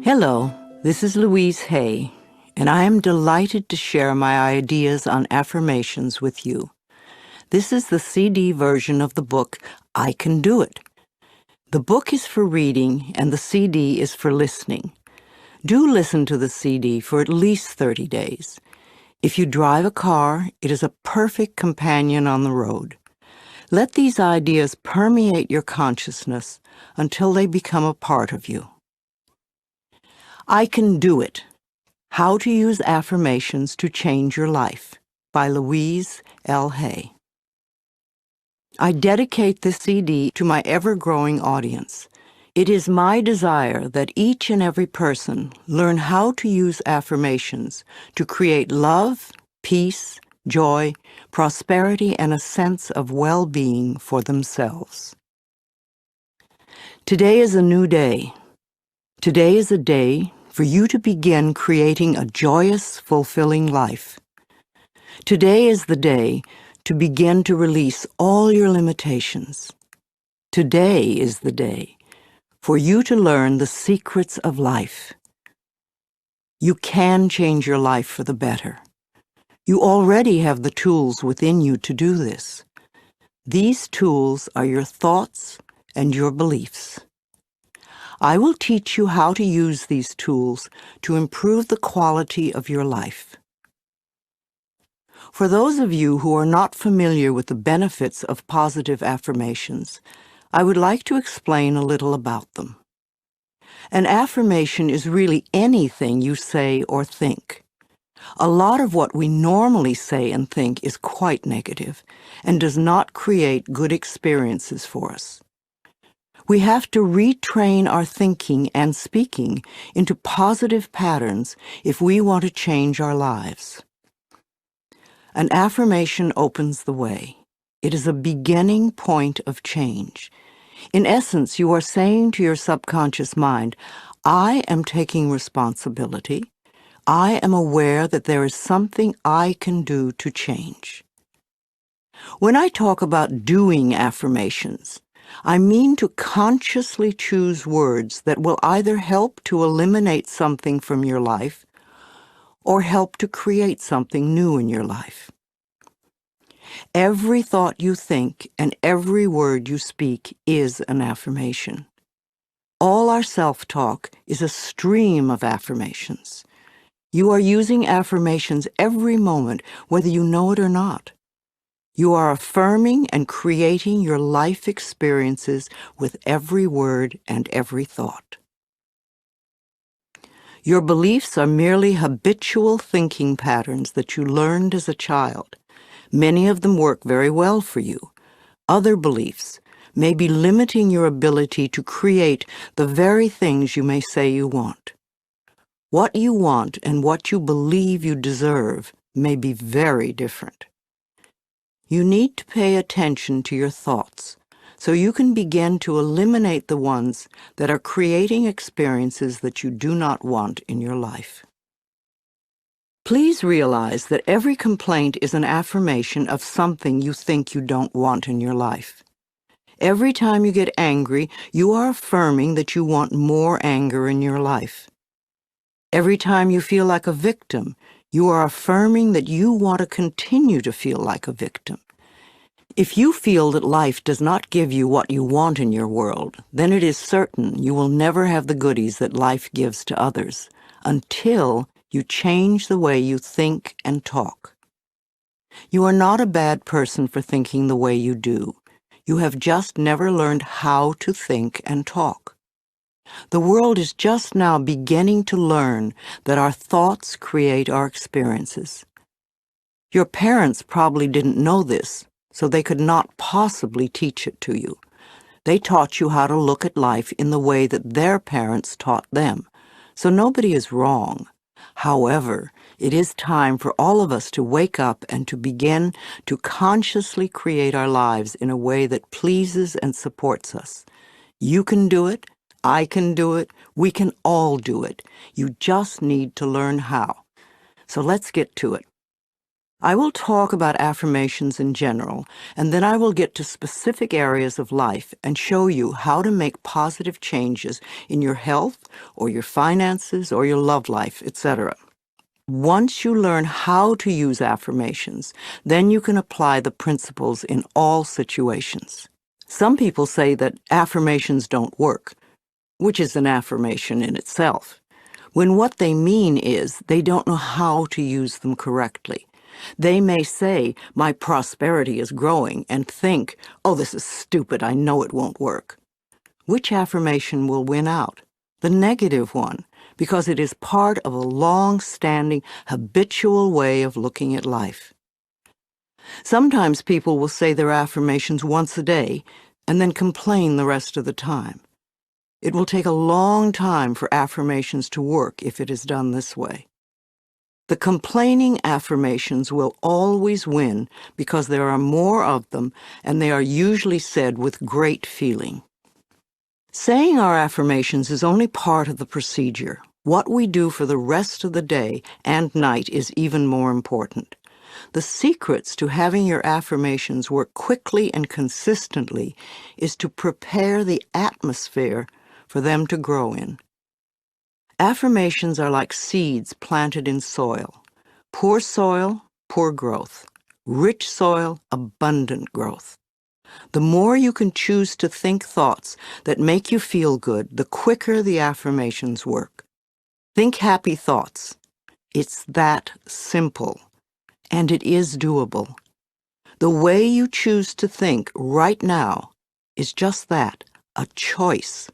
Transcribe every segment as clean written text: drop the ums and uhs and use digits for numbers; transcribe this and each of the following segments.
Hello, this is Louise Hay, and I am delighted to share my ideas on affirmations with you. This is the CD version of the book, I Can Do It. The book is for reading, and the CD is for listening. Do listen to the CD for at least 30 days. If you drive a car, it is a perfect companion on the road. Let these ideas permeate your consciousness until they become a part of you. I Can Do It. How to Use Affirmations to Change Your Life by Louise L Hay. I dedicate this CD to my ever-growing audience. It is my desire that each and every person learn how to use affirmations to create love, peace, joy, prosperity, and a sense of well-being for themselves. Today is a new day. Today is a day for you to begin creating a joyous, fulfilling life. Today is the day to begin to release all your limitations. Today is the day for you to learn the secrets of life. You can change your life for the better. You already have the tools within you to do this. These tools are your thoughts and your beliefs. I will teach you how to use these tools to improve the quality of your life. For those of you who are not familiar with the benefits of positive affirmations, I would like to explain a little about them. An affirmation is really anything you say or think. A lot of what we normally say and think is quite negative and does not create good experiences for us. We have to retrain our thinking and speaking into positive patterns if we want to change our lives. An affirmation opens the way. It is a beginning point of change. In essence, you are saying to your subconscious mind, I am taking responsibility. I am aware that there is something I can do to change. When I talk about doing affirmations, I mean to consciously choose words that will either help to eliminate something from your life or help to create something new in your life. Every thought you think and every word you speak is an affirmation. All our self-talk is a stream of affirmations. You are using affirmations every moment, whether you know it or not. You are affirming and creating your life experiences with every word and every thought. Your beliefs are merely habitual thinking patterns that you learned as a child. Many of them work very well for you. Other beliefs may be limiting your ability to create the very things you may say you want. What you want and what you believe you deserve may be very different. You need to pay attention to your thoughts so you can begin to eliminate the ones that are creating experiences that you do not want in your life. Please realize that every complaint is an affirmation of something you think you don't want in your life. Every time you get angry, you are affirming that you want more anger in your life. Every time you feel like a victim, you are affirming that you want to continue to feel like a victim. If you feel that life does not give you what you want in your world, then it is certain you will never have the goodies that life gives to others until you change the way you think and talk. You are not a bad person for thinking the way you do. You have just never learned how to think and talk. The world is just now beginning to learn that our thoughts create our experiences. Your parents probably didn't know this, so they could not possibly teach it to you. They taught you how to look at life in the way that their parents taught them, so nobody is wrong. However, it is time for all of us to wake up and to begin to consciously create our lives in a way that pleases and supports us. You can do it. I can do it. We can all do it. You just need to learn how. So let's get to it. I will talk about affirmations in general, and then I will get to specific areas of life and show you how to make positive changes in your health or your finances or your love life, etc. Once you learn how to use affirmations, then you can apply the principles in all situations. Some people say that affirmations don't work, which is an affirmation in itself, when what they mean is they don't know how to use them correctly. They may say, "My prosperity is growing," and think, "Oh, this is stupid, I know it won't work." Which affirmation will win out? The negative one, because it is part of a long-standing, habitual way of looking at life. Sometimes people will say their affirmations once a day and then complain the rest of the time. It will take a long time for affirmations to work if it is done this way. The complaining affirmations will always win because there are more of them and they are usually said with great feeling. Saying our affirmations is only part of the procedure. What we do for the rest of the day and night is even more important. The secrets to having your affirmations work quickly and consistently is to prepare the atmosphere for them to grow in. Affirmations are like seeds planted in soil. Poor soil, poor growth. Rich soil, abundant growth. The more you can choose to think thoughts that make you feel good, the quicker the affirmations work. Think happy thoughts. It's that simple, and it is doable. The way you choose to think right now is just that, a choice.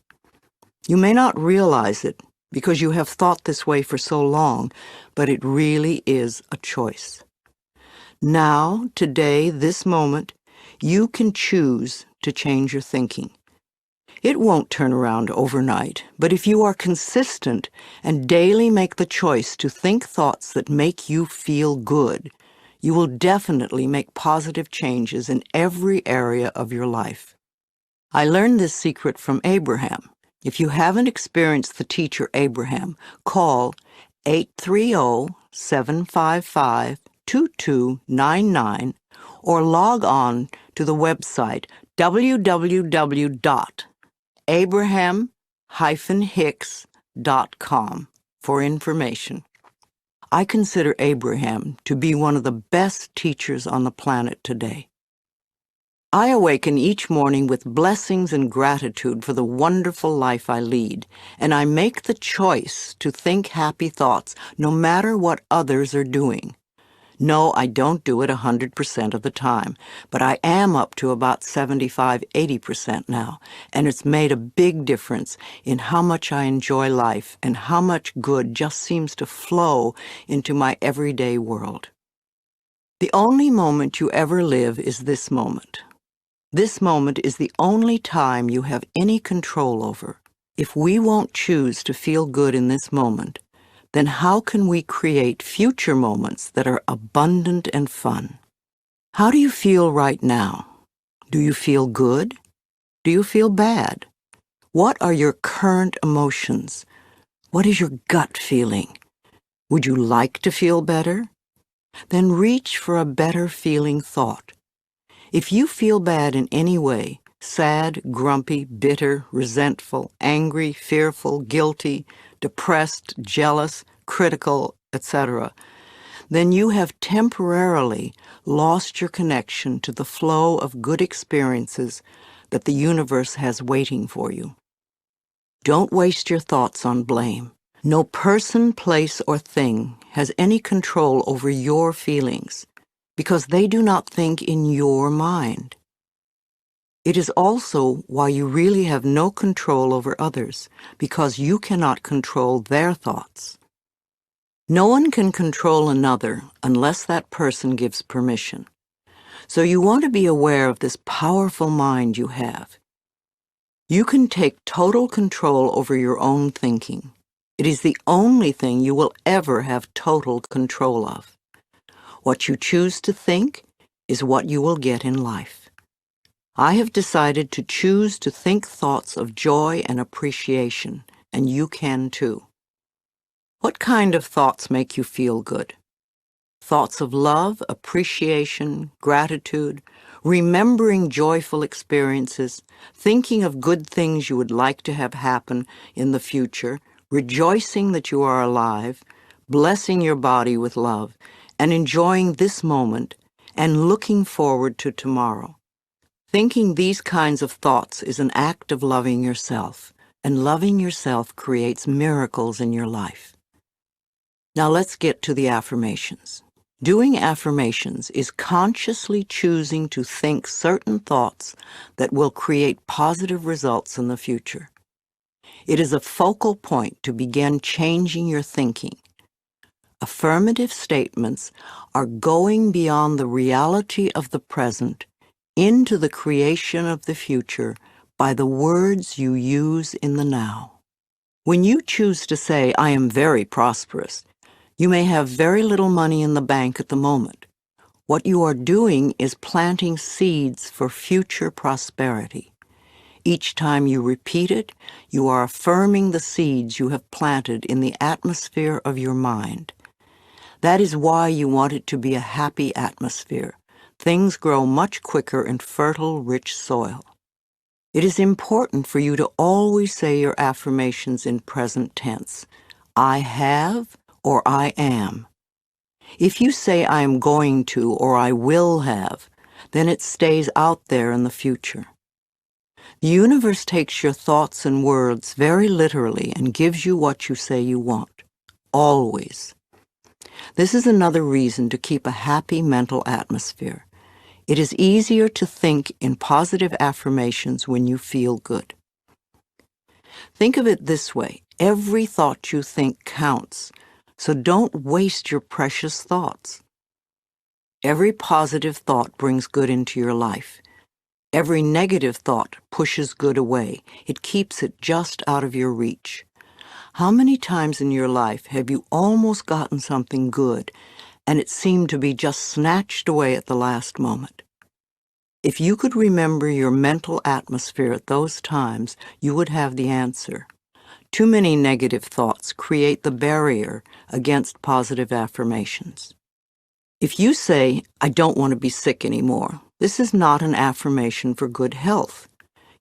You may not realize it because you have thought this way for so long, but it really is a choice. Now, today, this moment, you can choose to change your thinking. It won't turn around overnight, but if you are consistent and daily make the choice to think thoughts that make you feel good, you will definitely make positive changes in every area of your life. I learned this secret from Abraham. If you haven't experienced the teacher Abraham, call 830-755-2299 or log on to the website www.abraham-hicks.com for information. I consider Abraham to be one of the best teachers on the planet today. I awaken each morning with blessings and gratitude for the wonderful life I lead, and I make the choice to think happy thoughts no matter what others are doing. No, I don't do it 100% of the time, but I am up to about 75–80% now, and it's made a big difference in how much I enjoy life and how much good just seems to flow into my everyday world. The only moment you ever live is this moment. This moment is the only time you have any control over. If we won't choose to feel good in this moment, then how can we create future moments that are abundant and fun? How do you feel right now? Do you feel good? Do you feel bad? What are your current emotions? What is your gut feeling? Would you like to feel better? Then reach for a better feeling thought. If you feel bad in any way, sad, grumpy, bitter, resentful, angry, fearful, guilty, depressed, jealous, critical, etc., then you have temporarily lost your connection to the flow of good experiences that the universe has waiting for you. Don't waste your thoughts on blame. No person, place, or thing has any control over your feelings, because they do not think in your mind. It is also why you really have no control over others, because you cannot control their thoughts. No one can control another unless that person gives permission. So you want to be aware of this powerful mind you have. You can take total control over your own thinking. It is the only thing you will ever have total control of. What you choose to think is what you will get in life. I have decided to choose to think thoughts of joy and appreciation, and you can too. What kind of thoughts make you feel good? thoughts of love, appreciation, gratitude, remembering joyful experiences, thinking of good things you would like to have happen in the future, rejoicing that you are alive, blessing your body with love, and enjoying this moment and looking forward to tomorrow. Thinking these kinds of thoughts is an act of loving yourself, and loving yourself creates miracles in your life. Now let's get to the affirmations. Doing affirmations is consciously choosing to think certain thoughts that will create positive results in the future. It is a focal point to begin changing your thinking. Affirmative statements are going beyond the reality of the present into the creation of the future by the words you use in the now. When you choose to say, "I am very prosperous," you may have very little money in the bank at the moment. What you are doing is planting seeds for future prosperity. Each time you repeat it, you are affirming the seeds you have planted in the atmosphere of your mind. That is why you want it to be a happy atmosphere. Things grow much quicker in fertile, rich soil. It is important for you to always say your affirmations in present tense. I have or I am. If you say I am going to or I will have, then it stays out there in the future. The universe takes your thoughts and words very literally and gives you what you say you want. Always. This is another reason to keep a happy mental atmosphere. It is easier to think in positive affirmations when you feel good. Think of it this way. Every thought you think counts, so don't waste your precious thoughts. Every positive thought brings good into your life. Every negative thought pushes good away. It keeps it just out of your reach. How many times in your life have you almost gotten something good, and it seemed to be just snatched away at the last moment? If you could remember your mental atmosphere at those times, you would have the answer. Too many negative thoughts create the barrier against positive affirmations. If you say, "I don't want to be sick anymore," this is not an affirmation for good health.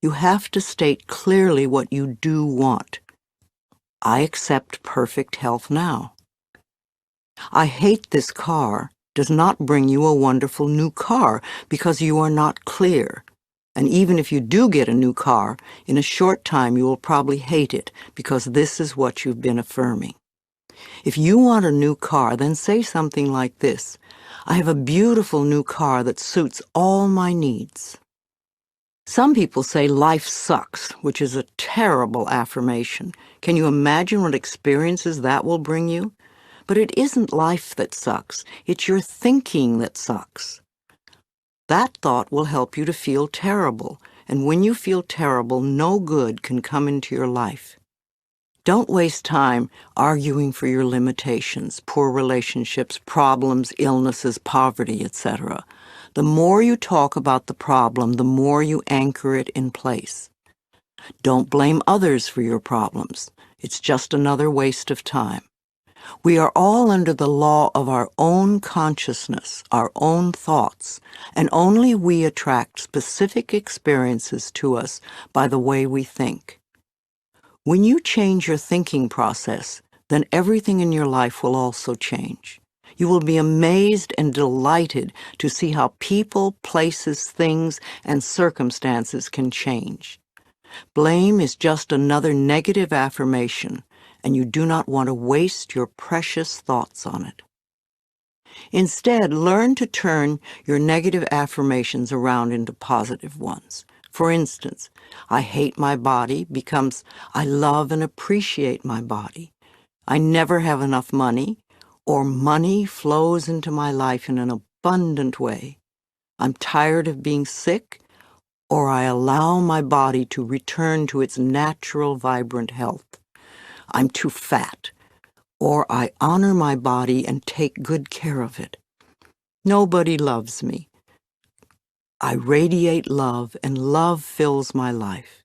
You have to state clearly what you do want. I accept perfect health now. I hate this car does not bring you a wonderful new car because you are not clear. And even if you do get a new car, in a short time you will probably hate it because this is what you've been affirming. If you want a new car, then say something like this: I have a beautiful new car that suits all my needs. Some people say life sucks, which is a terrible affirmation. Can you imagine what experiences that will bring you? But it isn't life that sucks. It's your thinking that sucks. That thought will help you to feel terrible, and when you feel terrible, no good can come into your life. Don't waste time arguing for your limitations, poor relationships, problems, illnesses, poverty, etc. The more you talk about the problem, the more you anchor it in place. Don't blame others for your problems. It's just another waste of time. We are all under the law of our own consciousness, our own thoughts, and only we attract specific experiences to us by the way we think. When you change your thinking process, then everything in your life will also change. You will be amazed and delighted to see how people, places, things, and circumstances can change. Blame is just another negative affirmation, and you do not want to waste your precious thoughts on it. Instead, learn to turn your negative affirmations around into positive ones. For instance, I hate my body becomes I love and appreciate my body. I never have enough money, or money flows into my life in an abundant way. I'm tired of being sick, or I allow my body to return to its natural, vibrant health. I'm too fat, or I honor my body and take good care of it. Nobody loves me. I radiate love, and love fills my life.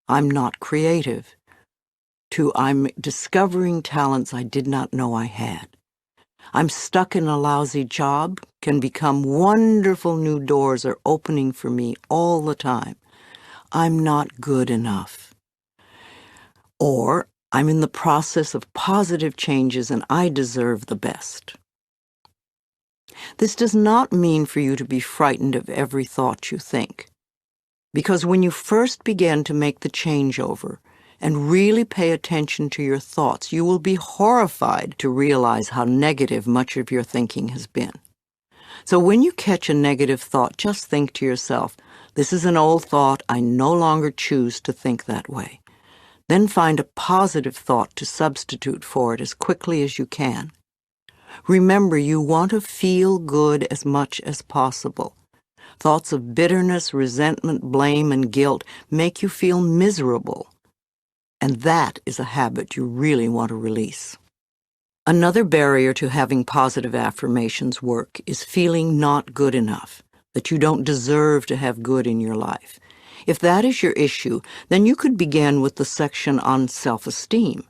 I'm not creative. I'm discovering talents I did not know I had. I'm stuck in a lousy job can become wonderful new doors are opening for me all the time. I'm not good enough. Or I'm in the process of positive changes and I deserve the best. This does not mean for you to be frightened of every thought you think, because when you first begin to make the changeover and really pay attention to your thoughts, you will be horrified to realize how negative much of your thinking has been. So when you catch a negative thought, just think to yourself, this is an old thought, I no longer choose to think that way. Then find a positive thought to substitute for it as quickly as you can. Remember, you want to feel good as much as possible. Thoughts of bitterness, resentment, blame, and guilt make you feel miserable. And that is a habit you really want to release. Another barrier to having positive affirmations work is feeling not good enough, that you don't deserve to have good in your life. If that is your issue, then you could begin with the section on self-esteem.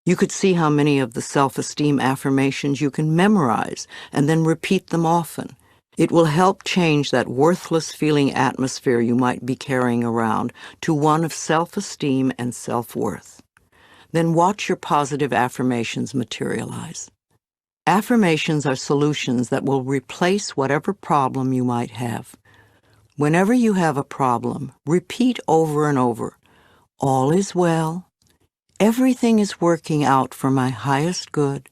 You could see how many of the self-esteem affirmations you can memorize and then repeat them often. It will help change that worthless feeling atmosphere you might be carrying around to one of self-esteem and self-worth. Then watch your positive affirmations materialize. Affirmations are solutions that will replace whatever problem you might have. Whenever you have a problem, repeat over and over, all is well. Everything is working out for my highest good.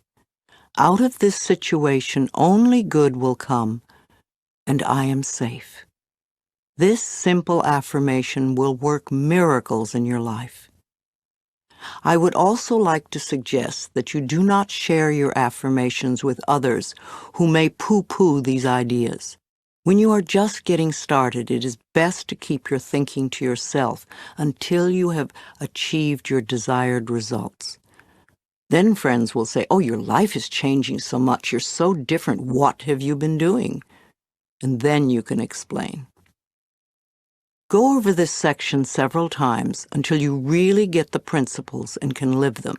Out of this situation, only good will come, and I am safe. This simple affirmation will work miracles in your life. I would also like to suggest that you do not share your affirmations with others who may poo-poo these ideas. When you are just getting started, it is best to keep your thinking to yourself until you have achieved your desired results. Then friends will say, oh, your life is changing so much. You're so different. What have you been doing? And then you can explain. Go over this section several times until you really get the principles and can live them.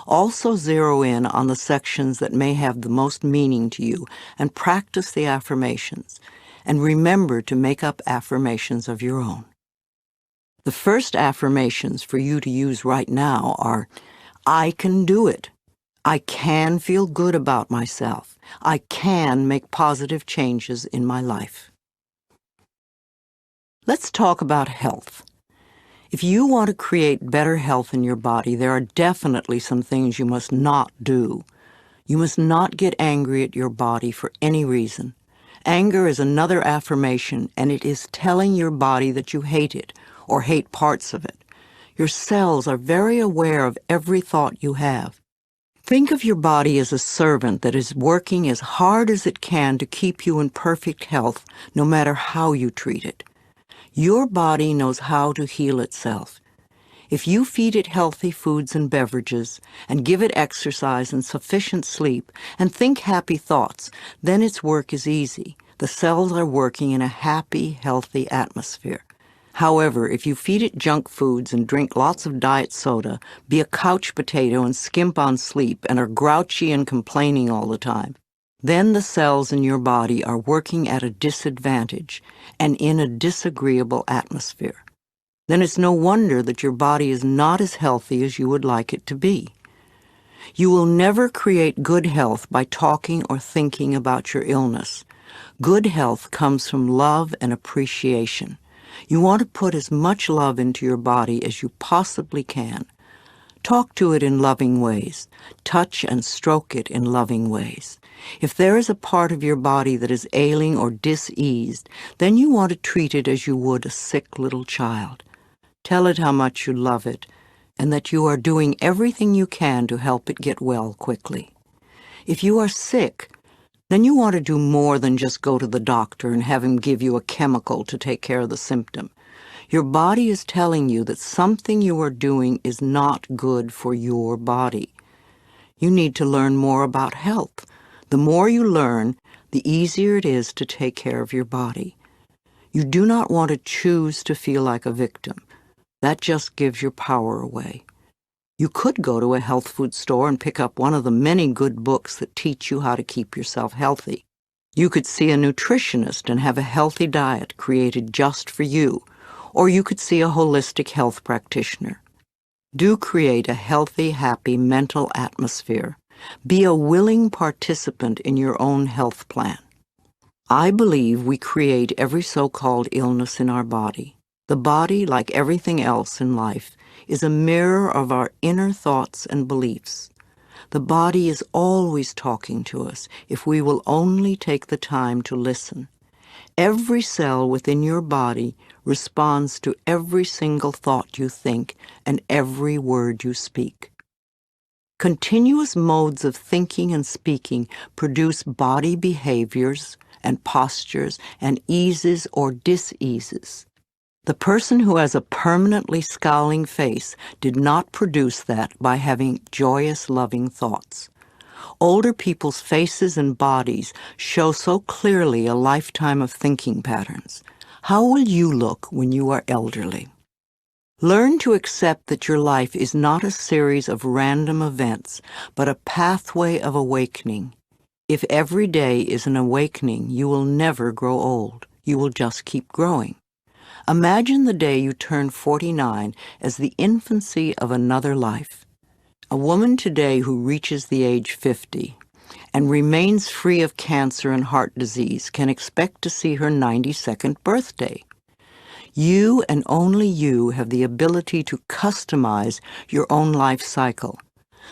Also zero in on the sections that may have the most meaning to you and practice the affirmations. And remember to make up affirmations of your own. The first affirmations for you to use right now are, I can do it. I can feel good about myself. I can make positive changes in my life. Let's talk about health. If you want to create better health in your body, there are definitely some things you must not do. You must not get angry at your body for any reason. Anger is another affirmation, and it is telling your body that you hate it or hate parts of it. Your cells are very aware of every thought you have. Think of your body as a servant that is working as hard as it can to keep you in perfect health, no matter how you treat it. Your body knows how to heal itself. If you feed it healthy foods and beverages, and give it exercise and sufficient sleep, and think happy thoughts, then its work is easy. The cells are working in a happy, healthy atmosphere. However, if you feed it junk foods and drink lots of diet soda, be a couch potato and skimp on sleep, and are grouchy and complaining all the time, then the cells in your body are working at a disadvantage and in a disagreeable atmosphere. Then it's no wonder that your body is not as healthy as you would like it to be. You will never create good health by talking or thinking about your illness. Good health comes from love and appreciation. You want to put as much love into your body as you possibly can. Talk to it in loving ways. Touch and stroke it in loving ways. If there is a part of your body that is ailing or diseased, then you want to treat it as you would a sick little child. Tell it how much you love it, and that you are doing everything you can to help it get well quickly. If you are sick, then you want to do more than just go to the doctor and have him give you a chemical to take care of the symptom. Your body is telling you that something you are doing is not good for your body. You need to learn more about health. The more you learn, the easier it is to take care of your body. You do not want to choose to feel like a victim. That just gives your power away. You could go to a health food store and pick up one of the many good books that teach you how to keep yourself healthy. You could see a nutritionist and have a healthy diet created just for you, or you could see a holistic health practitioner. Do create a healthy, happy mental atmosphere. Be a willing participant in your own health plan. I believe we create every so-called illness in our body. The body, like everything else in life, is a mirror of our inner thoughts and beliefs. The body is always talking to us if we will only take the time to listen. Every cell within your body responds to every single thought you think and every word you speak. Continuous modes of thinking and speaking produce body behaviors and postures and eases or diseases. The person who has a permanently scowling face did not produce that by having joyous, loving thoughts. Older people's faces and bodies show so clearly a lifetime of thinking patterns. How will you look when you are elderly? Learn to accept that your life is not a series of random events, but a pathway of awakening. If every day is an awakening, you will never grow old. You will just keep growing. Imagine the day you turn 49 as the infancy of another life. A woman today who reaches the age 50 and remains free of cancer and heart disease can expect to see her 92nd birthday. You and only you have the ability to customize your own life cycle.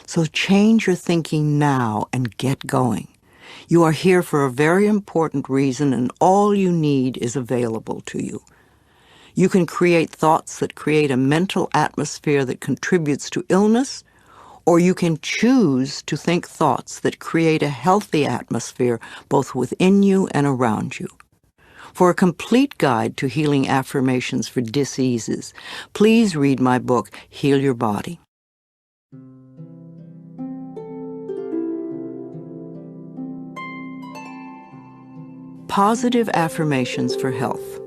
So change your thinking now and get going. You are here for a very important reason, and all you need is available to you. You can create thoughts that create a mental atmosphere that contributes to illness, or you can choose to think thoughts that create a healthy atmosphere both within you and around you. For a complete guide to healing affirmations for diseases, please read my book, Heal Your Body. Positive affirmations for health.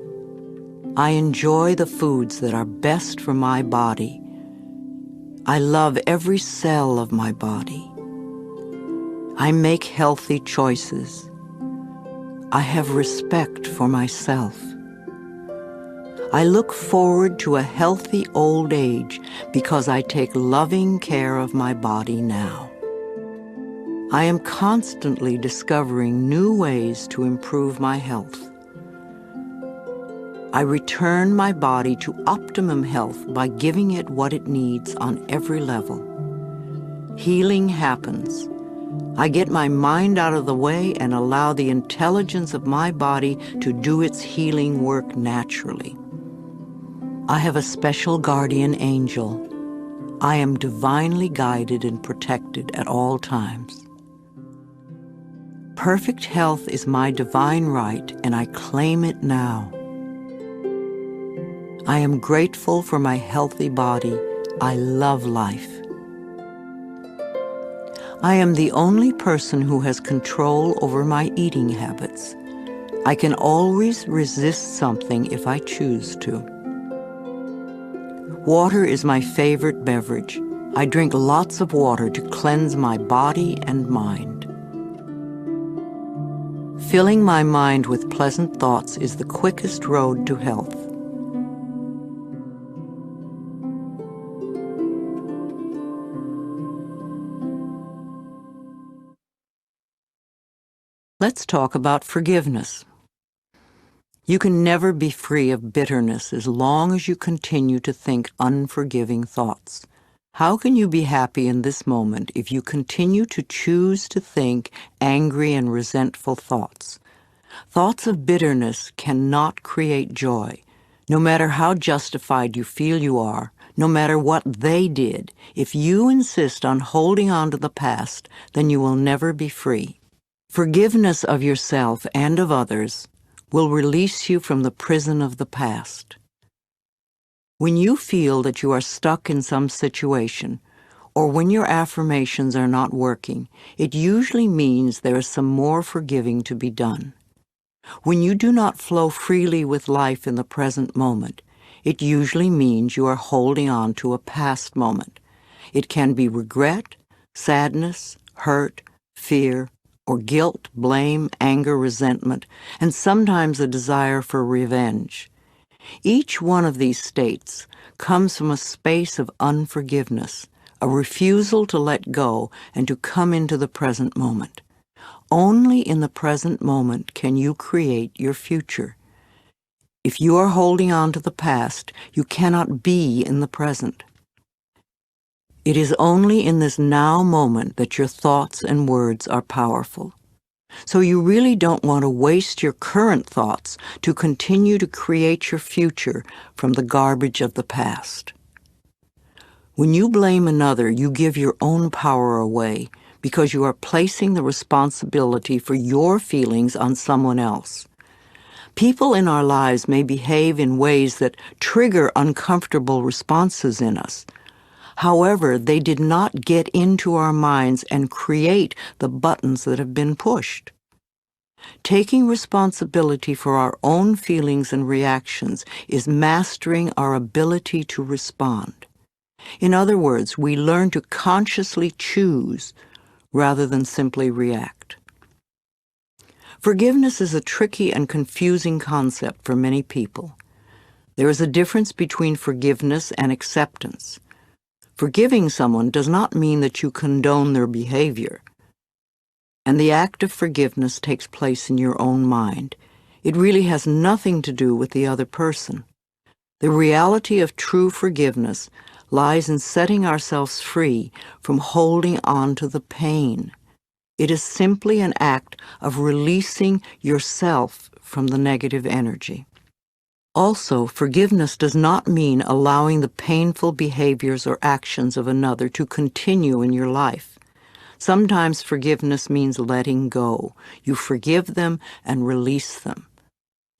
I enjoy the foods that are best for my body. I love every cell of my body. I make healthy choices. I have respect for myself. I look forward to a healthy old age because I take loving care of my body now. I am constantly discovering new ways to improve my health. I return my body to optimum health by giving it what it needs on every level. Healing happens. I get my mind out of the way and allow the intelligence of my body to do its healing work naturally. I have a special guardian angel. I am divinely guided and protected at all times. Perfect health is my divine right, and I claim it now. I am grateful for my healthy body. I love life. I am the only person who has control over my eating habits. I can always resist something if I choose to. Water is my favorite beverage. I drink lots of water to cleanse my body and mind. Filling my mind with pleasant thoughts is the quickest road to health. Let's talk about forgiveness. You can never be free of bitterness as long as you continue to think unforgiving thoughts. How can you be happy in this moment if you continue to choose to think angry and resentful thoughts? Thoughts of bitterness cannot create joy. No matter how justified you feel you are, no matter what they did, if you insist on holding on to the past, then you will never be free. Forgiveness of yourself and of others will release you from the prison of the past. When you feel that you are stuck in some situation, or when your affirmations are not working, it usually means there is some more forgiving to be done. When you do not flow freely with life in the present moment, it usually means you are holding on to a past moment. It can be regret, sadness, hurt, fear, or guilt, blame, anger, resentment, and sometimes a desire for revenge. Each one of these states comes from a space of unforgiveness, a refusal to let go and to come into the present moment. Only in the present moment can you create your future. If you are holding on to the past, you cannot be in the present. It is only in this now moment that your thoughts and words are powerful. So you really don't want to waste your current thoughts to continue to create your future from the garbage of the past. When you blame another, you give your own power away because you are placing the responsibility for your feelings on someone else. People in our lives may behave in ways that trigger uncomfortable responses in us. However, they did not get into our minds and create the buttons that have been pushed. Taking responsibility for our own feelings and reactions is mastering our ability to respond. In other words, we learn to consciously choose rather than simply react. Forgiveness is a tricky and confusing concept for many people. There is a difference between forgiveness and acceptance. Forgiving someone does not mean that you condone their behavior. And the act of forgiveness takes place in your own mind. It really has nothing to do with the other person. The reality of true forgiveness lies in setting ourselves free from holding on to the pain. It is simply an act of releasing yourself from the negative energy. Also, forgiveness does not mean allowing the painful behaviors or actions of another to continue in your life. Sometimes forgiveness means letting go. You forgive them and release them.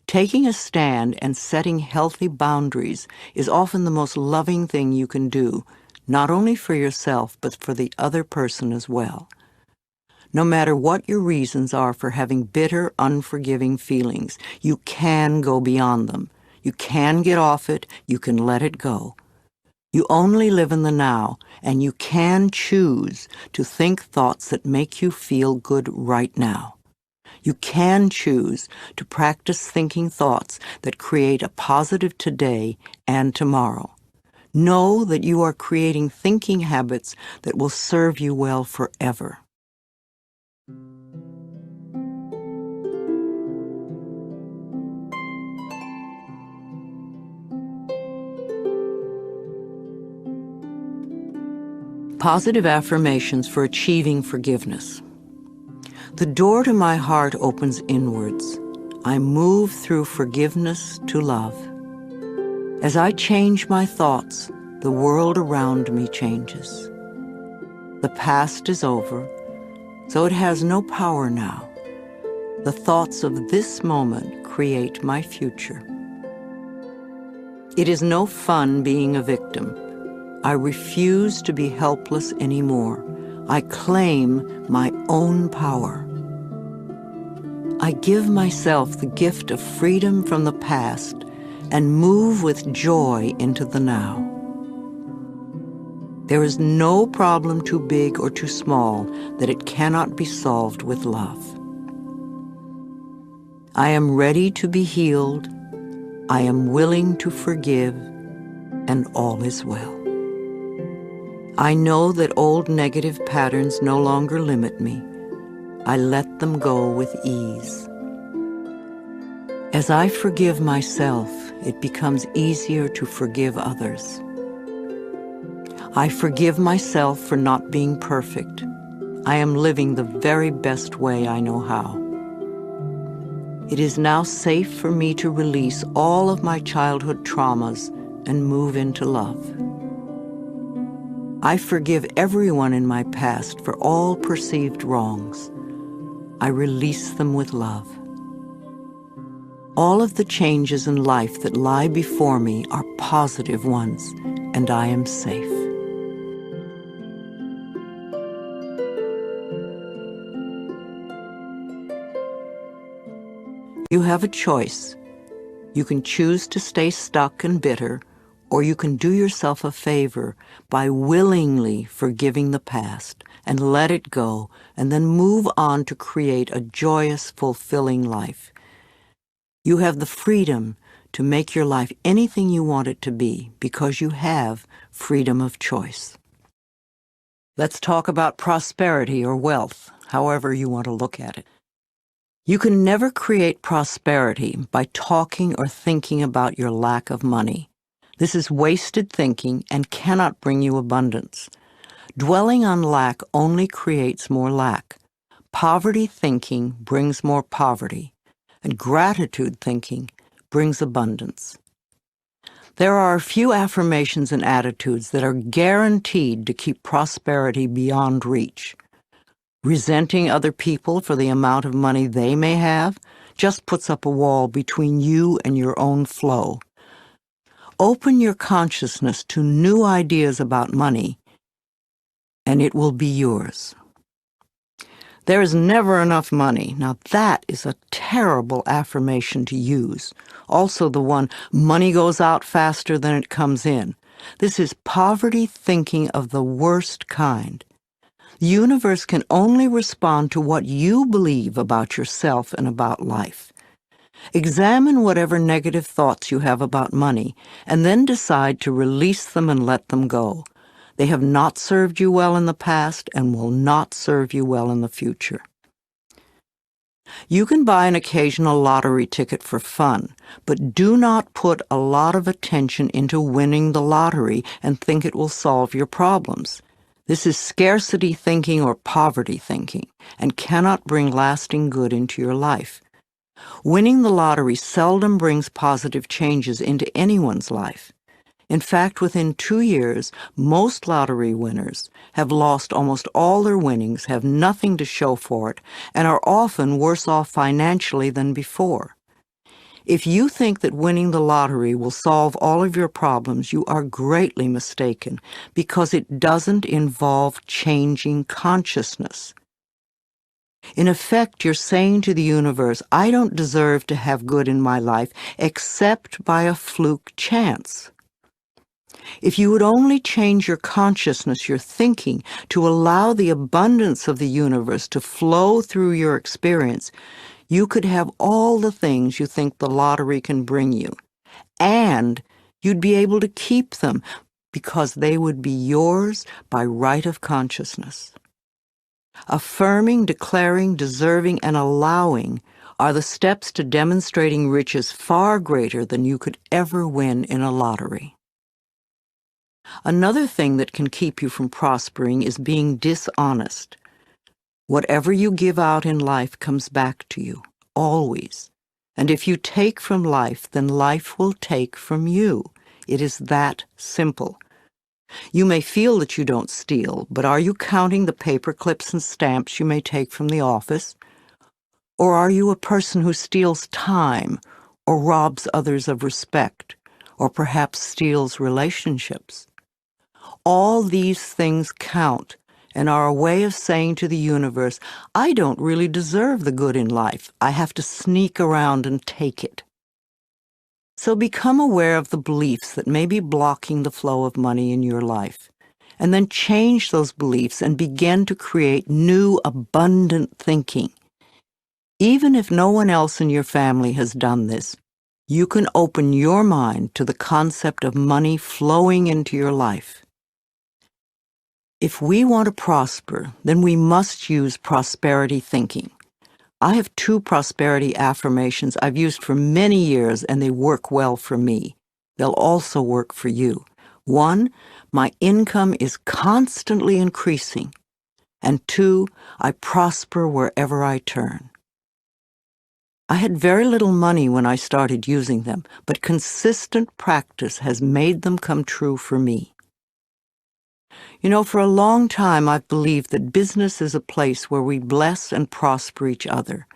Taking a stand and setting healthy boundaries is often the most loving thing you can do, not only for yourself, but for the other person as well. No matter what your reasons are for having bitter, unforgiving feelings, you can go beyond them. You can get off it. You can let it go. You only live in the now, and you can choose to think thoughts that make you feel good right now. You can choose to practice thinking thoughts that create a positive today and tomorrow. Know that you are creating thinking habits that will serve you well forever. Positive affirmations for achieving forgiveness. The door to my heart opens inwards. I move through forgiveness to love. As I change my thoughts, the world around me changes. The past is over, so it has no power now. The thoughts of this moment create my future. It is no fun being a victim. I refuse to be helpless anymore. I claim my own power. I give myself the gift of freedom from the past and move with joy into the now. There is no problem too big or too small that it cannot be solved with love. I am ready to be healed. I am willing to forgive, and all is well. I know that old negative patterns no longer limit me. I let them go with ease. As I forgive myself, it becomes easier to forgive others. I forgive myself for not being perfect. I am living the very best way I know how. It is now safe for me to release all of my childhood traumas and move into love. I forgive everyone in my past for all perceived wrongs. I release them with love. All of the changes in life that lie before me are positive ones, and I am safe. You have a choice. You can choose to stay stuck and bitter, Or you can do yourself a favor by willingly forgiving the past and let it go, and then move on to create a joyous, fulfilling life. You have the freedom to make your life anything you want it to be because you have freedom of choice. Let's talk about prosperity or wealth, however you want to look at it. You can never create prosperity by talking or thinking about your lack of money. This is wasted thinking and cannot bring you abundance. Dwelling on lack only creates more lack. Poverty thinking brings more poverty, and gratitude thinking brings abundance. There are a few affirmations and attitudes that are guaranteed to keep prosperity beyond reach. Resenting other people for the amount of money they may have just puts up a wall between you and your own flow. Open your consciousness to new ideas about money, and it will be yours. There is never enough money. Now that is a terrible affirmation to use. Also the one, money goes out faster than it comes in. This is poverty thinking of the worst kind. The universe can only respond to what you believe about yourself and about life. Examine whatever negative thoughts you have about money, and then decide to release them and let them go. They have not served you well in the past and will not serve you well in the future. You can buy an occasional lottery ticket for fun, but do not put a lot of attention into winning the lottery and think it will solve your problems. This is scarcity thinking or poverty thinking and cannot bring lasting good into your life. Winning the lottery seldom brings positive changes into anyone's life. In fact, within 2 years, most lottery winners have lost almost all their winnings, have nothing to show for it, and are often worse off financially than before. If you think that winning the lottery will solve all of your problems, you are greatly mistaken, because it doesn't involve changing consciousness. In effect, you're saying to the universe, I don't deserve to have good in my life except by a fluke chance. If you would only change your consciousness, your thinking, to allow the abundance of the universe to flow through your experience, you could have all the things you think the lottery can bring you. And you'd be able to keep them because they would be yours by right of consciousness. Affirming, declaring, deserving, and allowing are the steps to demonstrating riches far greater than you could ever win in a lottery. Another thing that can keep you from prospering is being dishonest. Whatever you give out in life comes back to you, always. And if you take from life, then life will take from you. It is that simple. You may feel that you don't steal, but are you counting the paper clips and stamps you may take from the office? Or are you a person who steals time, or robs others of respect, or perhaps steals relationships? All these things count and are a way of saying to the universe, I don't really deserve the good in life. I have to sneak around and take it. So become aware of the beliefs that may be blocking the flow of money in your life, and then change those beliefs and begin to create new, abundant thinking. Even if no one else in your family has done this, you can open your mind to the concept of money flowing into your life. If we want to prosper, then we must use prosperity thinking. I have 2 prosperity affirmations I've used for many years, and they work well for me. They'll also work for you. 1, my income is constantly increasing. And 2, I prosper wherever I turn. I had very little money when I started using them, but consistent practice has made them come true for me. You know, for a long time I've believed that business is a place where we bless and prosper each other.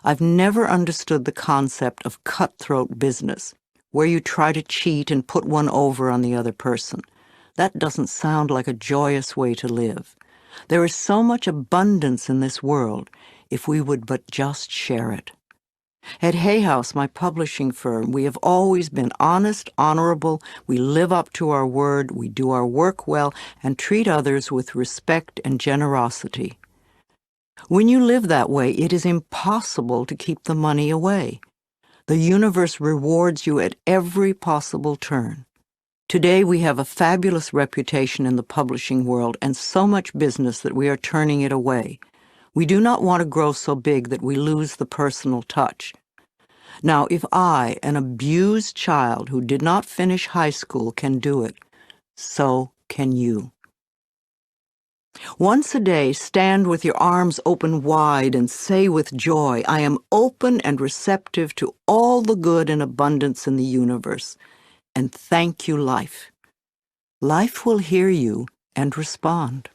I've never understood the concept of cutthroat business, where you try to cheat and put one over on the other person. That doesn't sound like a joyous way to live. There is so much abundance in this world if we would but just share it. At Hay House, my publishing firm, we have always been honest, honorable, we live up to our word, we do our work well, and treat others with respect and generosity. When you live that way, it is impossible to keep the money away. The universe rewards you at every possible turn. Today we have a fabulous reputation in the publishing world and so much business that we are turning it away. We do not want to grow so big that we lose the personal touch. Now, if I, an abused child who did not finish high school, can do it, so can you. Once a day, stand with your arms open wide and say with joy, I am open and receptive to all the good and abundance in the universe, and thank you, life. Life will hear you and respond.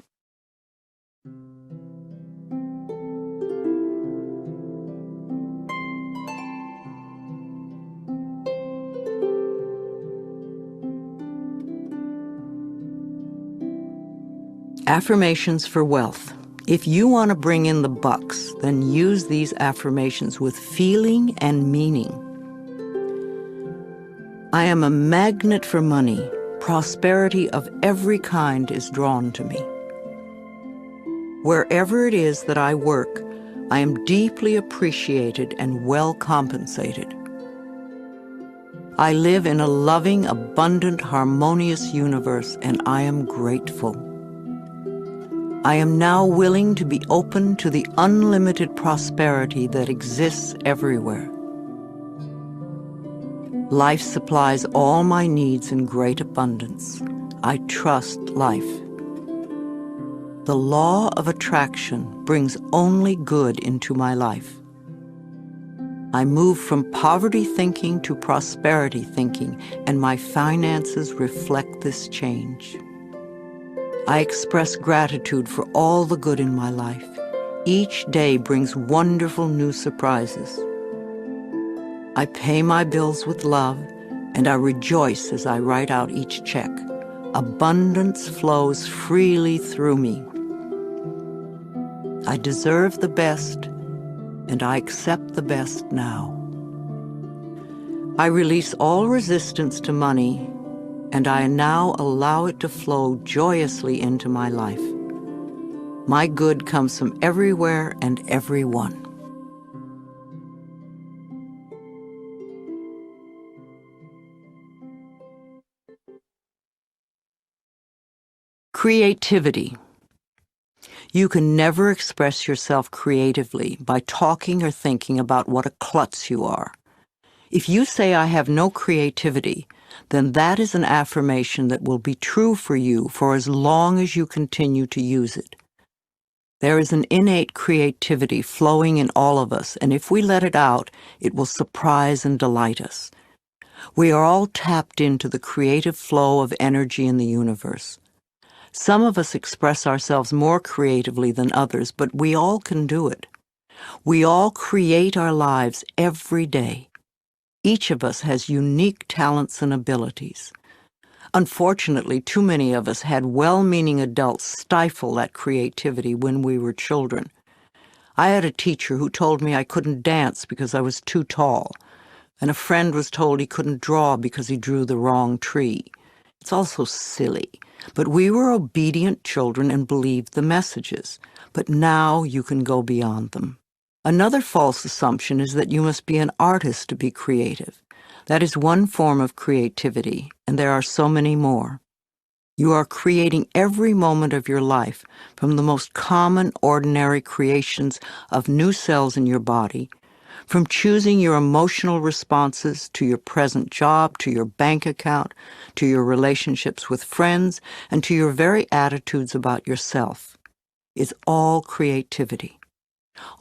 Affirmations for wealth. If you want to bring in the bucks, then use these affirmations with feeling and meaning. I am a magnet for money. Prosperity of every kind is drawn to me. Wherever it is that I work, I am deeply appreciated and well compensated. I live in a loving, abundant, harmonious universe, and I am grateful. I am now willing to be open to the unlimited prosperity that exists everywhere. Life supplies all my needs in great abundance. I trust life. The law of attraction brings only good into my life. I move from poverty thinking to prosperity thinking, and my finances reflect this change. I express gratitude for all the good in my life. Each day brings wonderful new surprises. I pay my bills with love, and I rejoice as I write out each check. Abundance flows freely through me. I deserve the best, and I accept the best now. I release all resistance to money, and I now allow it to flow joyously into my life. My good comes from everywhere and everyone. Creativity. You can never express yourself creatively by talking or thinking about what a klutz you are. If you say, I have no creativity, then that is an affirmation that will be true for you for as long as you continue to use it. There is an innate creativity flowing in all of us, and if we let it out, it will surprise and delight us. We are all tapped into the creative flow of energy in the universe. Some of us express ourselves more creatively than others, but we all can do it. We all create our lives every day. Each of us has unique talents and abilities. Unfortunately, too many of us had well-meaning adults stifle that creativity when we were children. I had a teacher who told me I couldn't dance because I was too tall, and a friend was told he couldn't draw because he drew the wrong tree. It's all so silly, but we were obedient children and believed the messages. But now you can go beyond them. Another false assumption is that you must be an artist to be creative. That is one form of creativity, and there are so many more. You are creating every moment of your life, from the most common, ordinary creations of new cells in your body, from choosing your emotional responses to your present job, to your bank account, to your relationships with friends, and to your very attitudes about yourself. It's all creativity.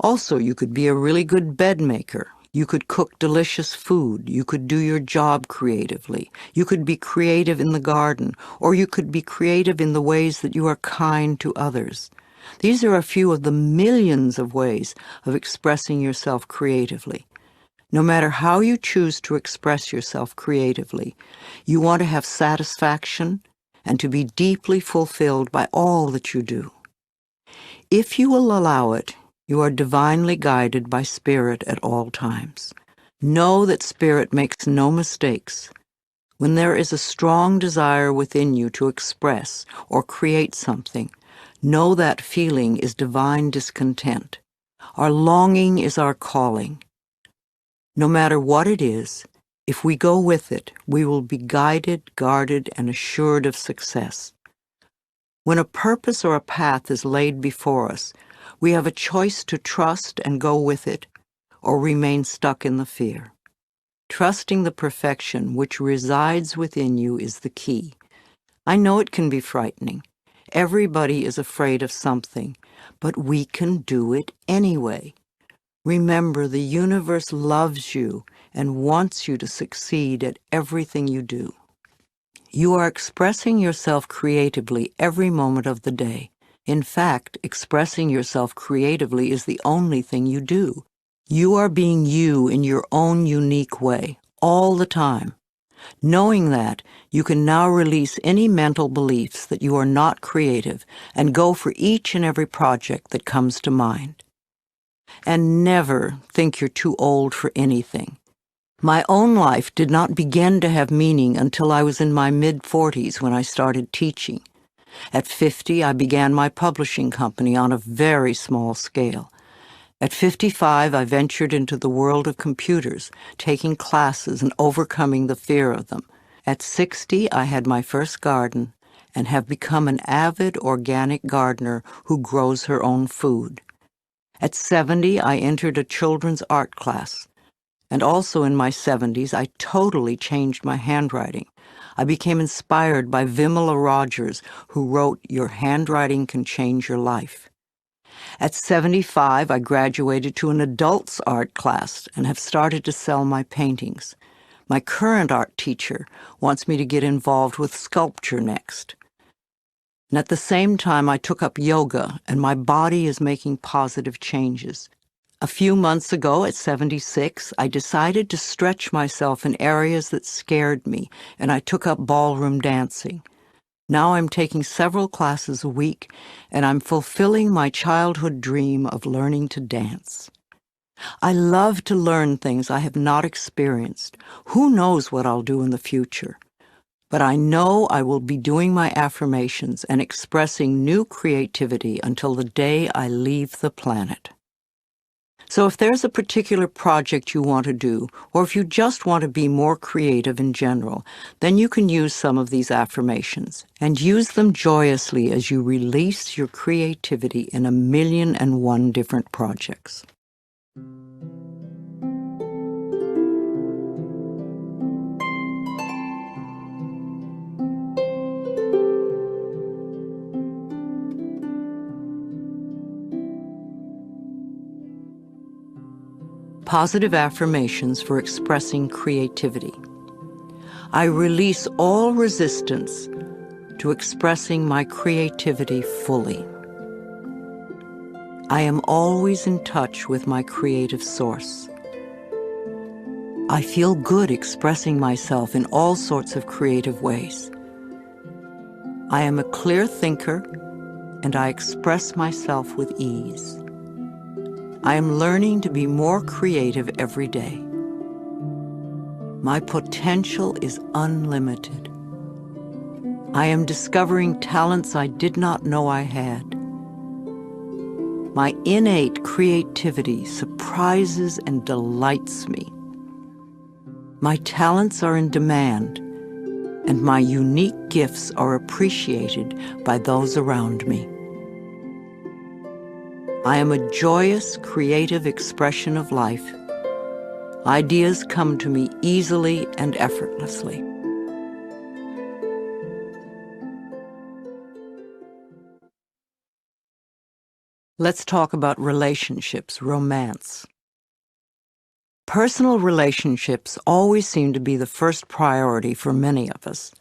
Also, you could be a really good bed maker. You could cook delicious food. You could do your job creatively. You could be creative in the garden, or you could be creative in the ways that you are kind to others. These are a few of the millions of ways of expressing yourself creatively. No matter how you choose to express yourself creatively, you want to have satisfaction and to be deeply fulfilled by all that you do. If you will allow it, You are divinely guided by Spirit at all times. Know that Spirit makes no mistakes. When there is a strong desire within you to express or create something, know that feeling is divine discontent. Our longing is our calling. No matter what it is, if we go with it, we will be guided, guarded, and assured of success. When a purpose or a path is laid before us, we have a choice to trust and go with it, or remain stuck in the fear. Trusting the perfection which resides within you is the key. I know it can be frightening. Everybody is afraid of something, but we can do it anyway. Remember, the universe loves you and wants you to succeed at everything you do. You are expressing yourself creatively every moment of the day. In fact, expressing yourself creatively is the only thing you do. You are being you in your own unique way, all the time. Knowing that, you can now release any mental beliefs that you are not creative and go for each and every project that comes to mind. And never think you're too old for anything. My own life did not begin to have meaning until I was in my mid-40s when I started teaching. At 50, I began my publishing company on a very small scale. At 55, I ventured into the world of computers, taking classes and overcoming the fear of them. At 60, I had my first garden and have become an avid organic gardener who grows her own food. At 70, I entered a children's art class. And also in my 70s, I totally changed my handwriting. I became inspired by Vimala Rogers, who wrote, "Your handwriting can change your life." At 75, I graduated to an adults art class and have started to sell my paintings. My current art teacher wants me to get involved with sculpture next. And at the same time, I took up yoga, and my body is making positive changes. A few months ago, at 76, I decided to stretch myself in areas that scared me, and I took up ballroom dancing. Now I'm taking several classes a week, and I'm fulfilling my childhood dream of learning to dance. I love to learn things I have not experienced. Who knows what I'll do in the future? But I know I will be doing my affirmations and expressing new creativity until the day I leave the planet. So if there's a particular project you want to do, or if you just want to be more creative in general, then you can use some of these affirmations and use them joyously as you release your creativity in 1,000,001 different projects. Positive affirmations for expressing creativity. I release all resistance to expressing my creativity fully. I am always in touch with my creative source. I feel good expressing myself in all sorts of creative ways. I am a clear thinker, and I express myself with ease. I am learning to be more creative every day. My potential is unlimited. I am discovering talents I did not know I had. My innate creativity surprises and delights me. My talents are in demand, and my unique gifts are appreciated by those around me. I am a joyous, creative expression of life. Ideas come to me easily and effortlessly. Let's talk about relationships, romance. Personal relationships always seem to be the first priority for many of us.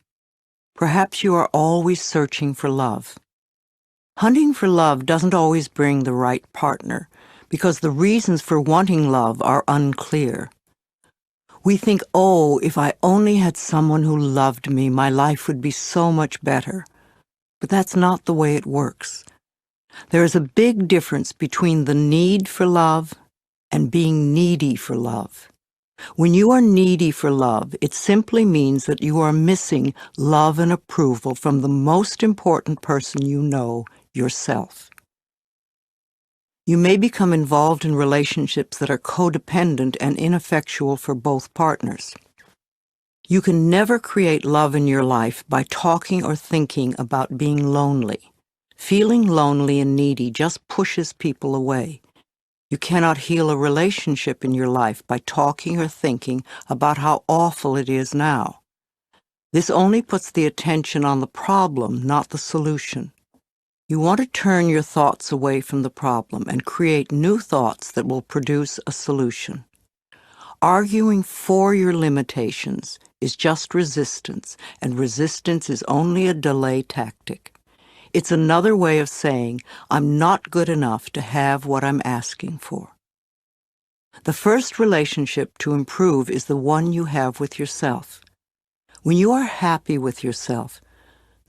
Perhaps you are always searching for love. Hunting for love doesn't always bring the right partner, because the reasons for wanting love are unclear. We think, oh, if I only had someone who loved me, my life would be so much better. But that's not the way it works. There is a big difference between the need for love and being needy for love. When you are needy for love, it simply means that you are missing love and approval from the most important person you know, yourself. You may become involved in relationships that are codependent and ineffectual for both partners. You can never create love in your life by talking or thinking about being lonely. Feeling lonely and needy just pushes people away. You cannot heal a relationship in your life by talking or thinking about how awful it is now. This only puts the attention on the problem, not the solution. You want to turn your thoughts away from the problem and create new thoughts that will produce a solution. Arguing for your limitations is just resistance, and resistance is only a delay tactic. It's another way of saying, I'm not good enough to have what I'm asking for. The first relationship to improve is the one you have with yourself. When you are happy with yourself,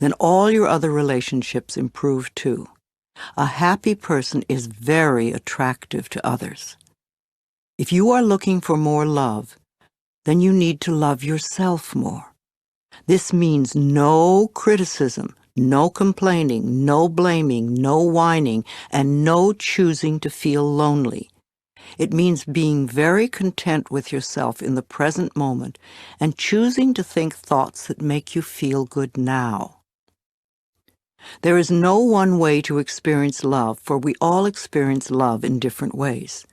then all your other relationships improve too. A happy person is very attractive to others. If you are looking for more love, then you need to love yourself more. This means no criticism, no complaining, no blaming, no whining, and no choosing to feel lonely. It means being very content with yourself in the present moment and choosing to think thoughts that make you feel good now. There is no one way to experience love, for we all experience love in different ways.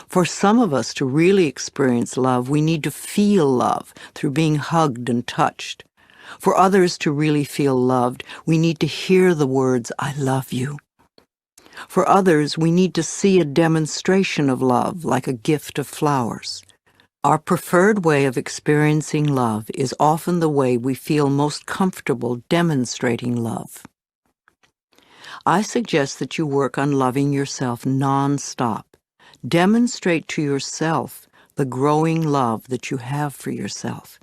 For some of us to really experience love, we need to feel love through being hugged and touched. For others to really feel loved, we need to hear the words, I love you. For others, we need to see a demonstration of love, like a gift of flowers. Our preferred way of experiencing love is often the way we feel most comfortable demonstrating love. I suggest that you work on loving yourself nonstop. Demonstrate to yourself the growing love that you have for yourself.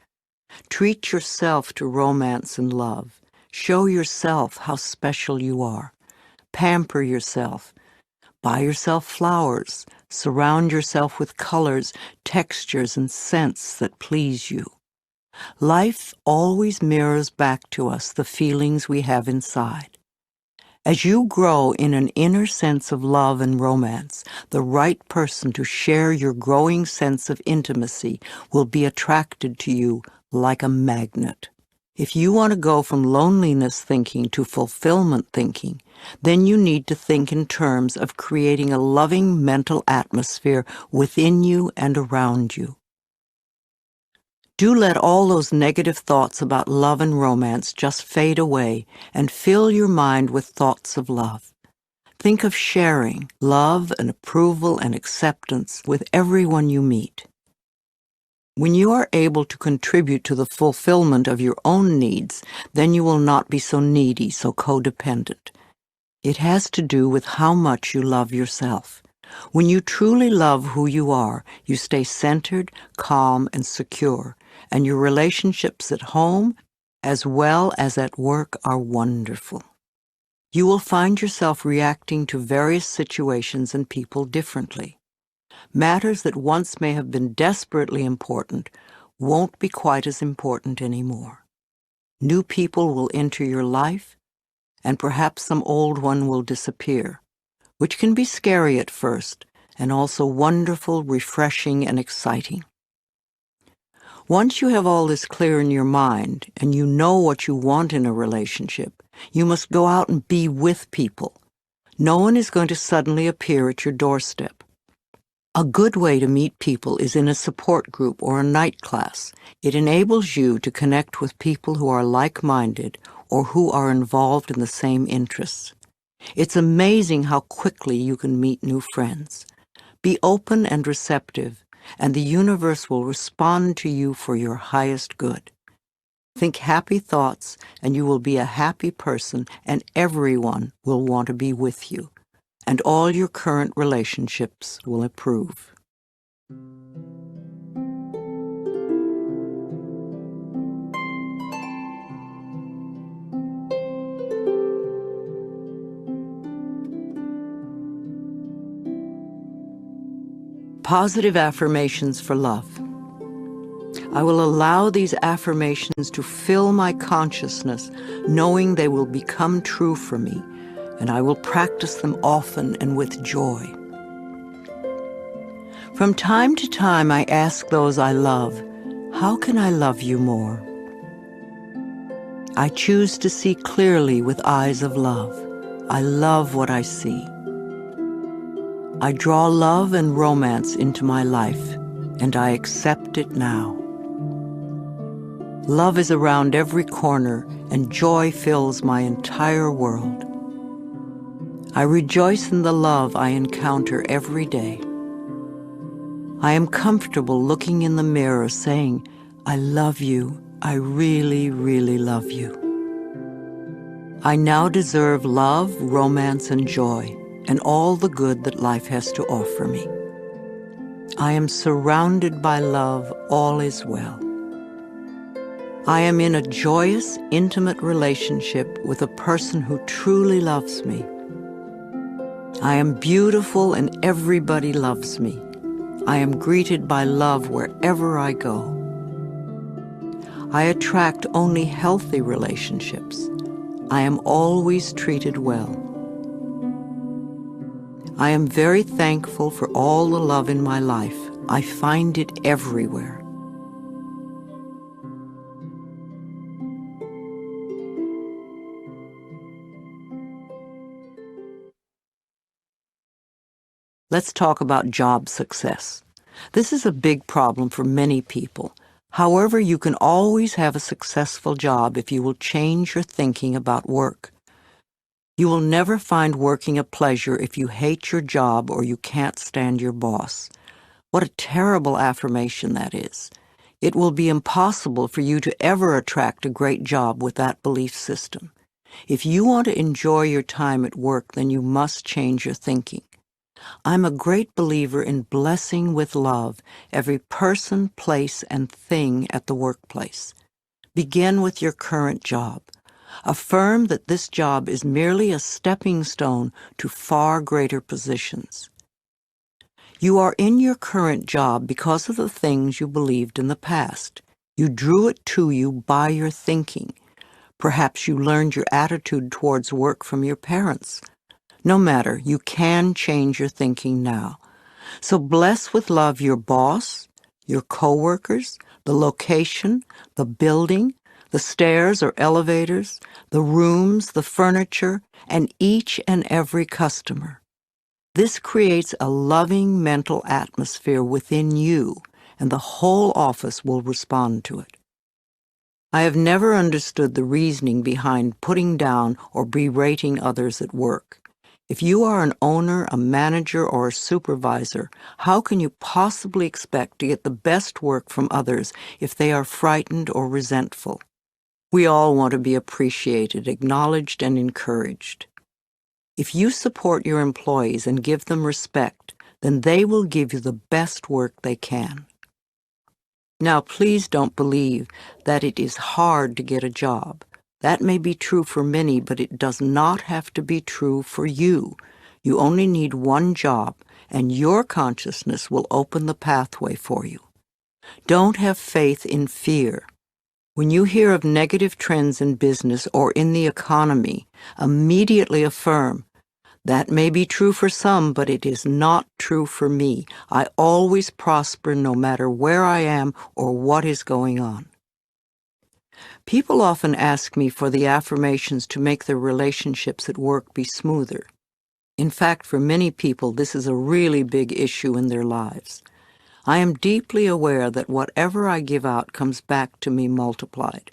Treat yourself to romance and love. Show yourself how special you are. Pamper yourself. Buy yourself flowers. Surround yourself with colors, textures, and scents that please you. Life always mirrors back to us the feelings we have inside. As you grow in an inner sense of love and romance, the right person to share your growing sense of intimacy will be attracted to you like a magnet. If you want to go from loneliness thinking to fulfillment thinking, then you need to think in terms of creating a loving mental atmosphere within you and around you. Do let all those negative thoughts about love and romance just fade away and fill your mind with thoughts of love. Think of sharing love and approval and acceptance with everyone you meet. When you are able to contribute to the fulfillment of your own needs, then you will not be so needy, so codependent. It has to do with how much you love yourself. When you truly love who you are, you stay centered, calm, and secure, and your relationships at home as well as at work are wonderful. You will find yourself reacting to various situations and people differently. Matters that once may have been desperately important won't be quite as important anymore. New people will enter your life, and perhaps some old one will disappear, which can be scary at first, and also wonderful, refreshing, and exciting. Once you have all this clear in your mind, and you know what you want in a relationship, you must go out and be with people. No one is going to suddenly appear at your doorstep. A good way to meet people is in a support group or a night class. It enables you to connect with people who are like-minded or who are involved in the same interests. It's amazing how quickly you can meet new friends. Be open and receptive, and the universe will respond to you for your highest good. Think happy thoughts, and you will be a happy person, and everyone will want to be with you. And all your current relationships will improve. Positive affirmations for love. I will allow these affirmations to fill my consciousness, knowing they will become true for me, and I will practice them often and with joy. From time to time, I ask those I love, how can I love you more? I choose to see clearly with eyes of love. I love what I see. I draw love and romance into my life, and I accept it now. Love is around every corner, and joy fills my entire world. I rejoice in the love I encounter every day. I am comfortable looking in the mirror saying, I love you. I really, really love you. I now deserve love, romance, and joy, and all the good that life has to offer me. I am surrounded by love. All is well. I am in a joyous, intimate relationship with a person who truly loves me. I am beautiful and everybody loves me. I am greeted by love wherever I go. I attract only healthy relationships. I am always treated well. I am very thankful for all the love in my life. I find it everywhere. Let's talk about job success. This is a big problem for many people. However, you can always have a successful job if you will change your thinking about work. You will never find working a pleasure if you hate your job or you can't stand your boss. What a terrible affirmation that is. It will be impossible for you to ever attract a great job with that belief system. If you want to enjoy your time at work, then you must change your thinking. I'm a great believer in blessing with love every person, place, and thing at the workplace. Begin with your current job. Affirm that this job is merely a stepping stone to far greater positions. You are in your current job because of the things you believed in the past. You drew it to you by your thinking. Perhaps you learned your attitude towards work from your parents. No matter, you can change your thinking now. So bless with love your boss, your coworkers, the location, the building, the stairs or elevators, the rooms, the furniture, and each and every customer. This creates a loving mental atmosphere within you, and the whole office will respond to it. I have never understood the reasoning behind putting down or berating others at work. If you are an owner, a manager, or a supervisor, how can you possibly expect to get the best work from others if they are frightened or resentful? We all want to be appreciated, acknowledged, and encouraged. If you support your employees and give them respect, then they will give you the best work they can. Now, please don't believe that it is hard to get a job. That may be true for many, but it does not have to be true for you. You only need one job, and your consciousness will open the pathway for you. Don't have faith in fear. When you hear of negative trends in business or in the economy, immediately affirm, that may be true for some, but it is not true for me. I always prosper no matter where I am or what is going on. People often ask me for the affirmations to make their relationships at work be smoother. In fact, for many people, this is a really big issue in their lives. I am deeply aware that whatever I give out comes back to me multiplied,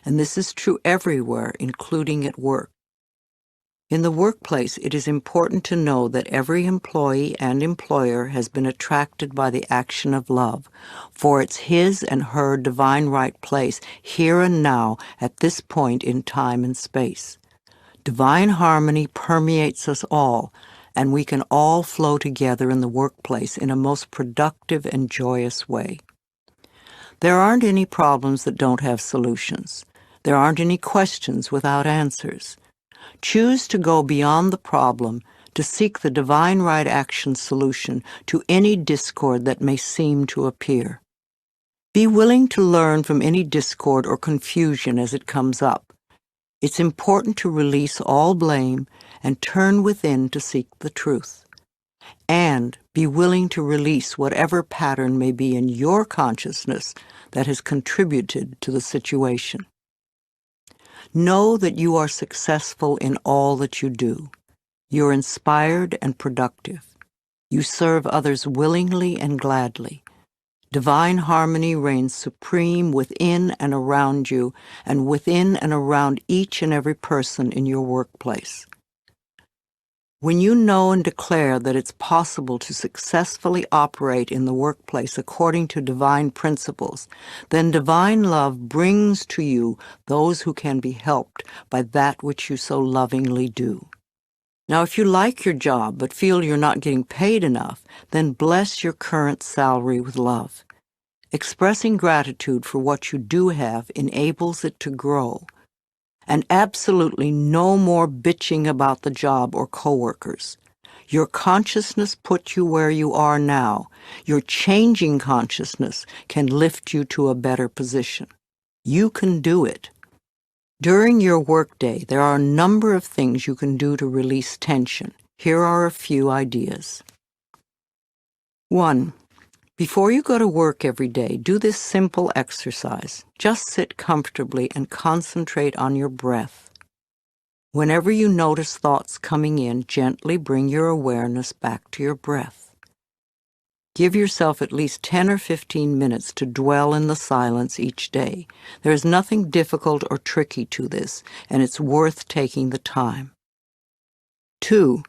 and this is true everywhere, including at work. In the workplace, it is important to know that every employee and employer has been attracted by the action of love, for it's his and her divine right place here and now at this point in time and space. Divine harmony permeates us all, and we can all flow together in the workplace in a most productive and joyous way. There aren't any problems that don't have solutions. There aren't any questions without answers. Choose to go beyond the problem to seek the divine right action solution to any discord that may seem to appear. Be willing to learn from any discord or confusion as it comes up. It's important to release all blame and turn within to seek the truth. And be willing to release whatever pattern may be in your consciousness that has contributed to the situation. Know that you are successful in all that you do. You're inspired and productive. You serve others willingly and gladly. Divine harmony reigns supreme within and around you, and within and around each and every person in your workplace. When you know and declare that it's possible to successfully operate in the workplace according to divine principles, then divine love brings to you those who can be helped by that which you so lovingly do. Now, if you like your job but feel you're not getting paid enough, then bless your current salary with love. Expressing gratitude for what you do have enables it to grow. And absolutely no more bitching about the job or coworkers. Your consciousness puts you where you are now. Your changing consciousness can lift you to a better position. You can do it. During your workday, there are a number of things you can do to release tension. Here are a few ideas. 1. Before you go to work every day, do this simple exercise. Just sit comfortably and concentrate on your breath. Whenever you notice thoughts coming in, gently bring your awareness back to your breath. Give yourself at least 10 or 15 minutes to dwell in the silence each day. There is nothing difficult or tricky to this, and it's worth taking the time. 2.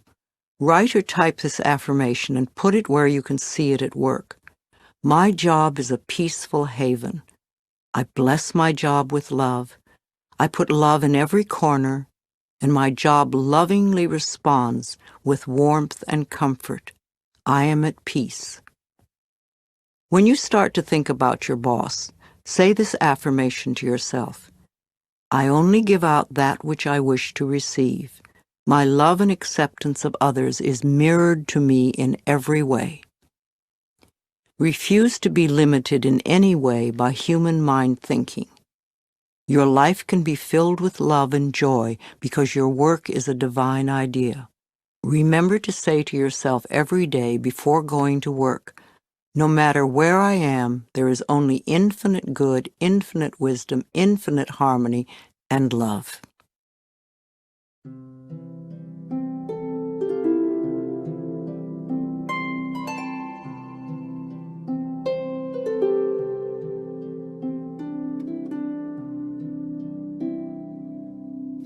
Write or type this affirmation and put it where you can see it at work. My job is a peaceful haven. I bless my job with love. I put love in every corner, and my job lovingly responds with warmth and comfort. I am at peace. When you start to think about your boss, say this affirmation to yourself. I only give out that which I wish to receive. My love and acceptance of others is mirrored to me in every way. Refuse to be limited in any way by human mind thinking. Your life can be filled with love and joy because your work is a divine idea. Remember to say to yourself every day before going to work, no matter where I am, there is only infinite good, infinite wisdom, infinite harmony, and love.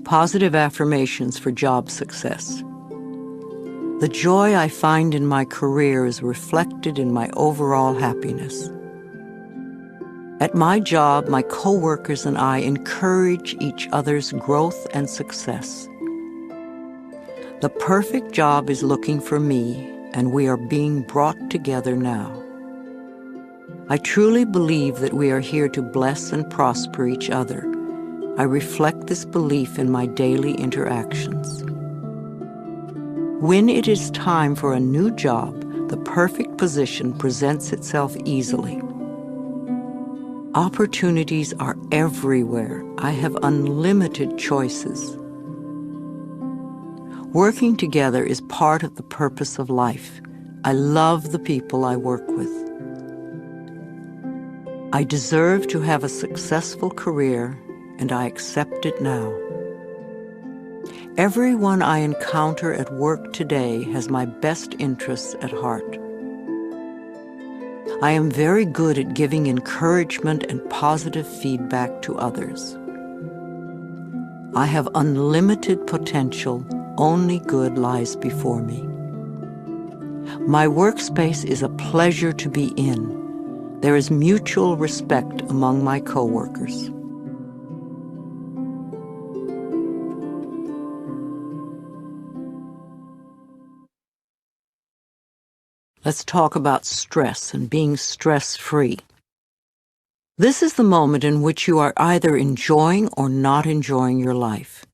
Positive affirmations for job success. The joy I find in my career is reflected in my overall happiness. At my job, my coworkers and I encourage each other's growth and success. The perfect job is looking for me, and we are being brought together now. I truly believe that we are here to bless and prosper each other. I reflect this belief in my daily interactions. When it is time for a new job, the perfect position presents itself easily. Opportunities are everywhere. I have unlimited choices. Working together is part of the purpose of life. I love the people I work with. I deserve to have a successful career, and I accept it now. Everyone I encounter at work today has my best interests at heart. I am very good at giving encouragement and positive feedback to others. I have unlimited potential. Only good lies before me. My workspace is a pleasure to be in. There is mutual respect among my coworkers. Let's talk about stress and being stress-free. This is the moment in which you are either enjoying or not enjoying your life.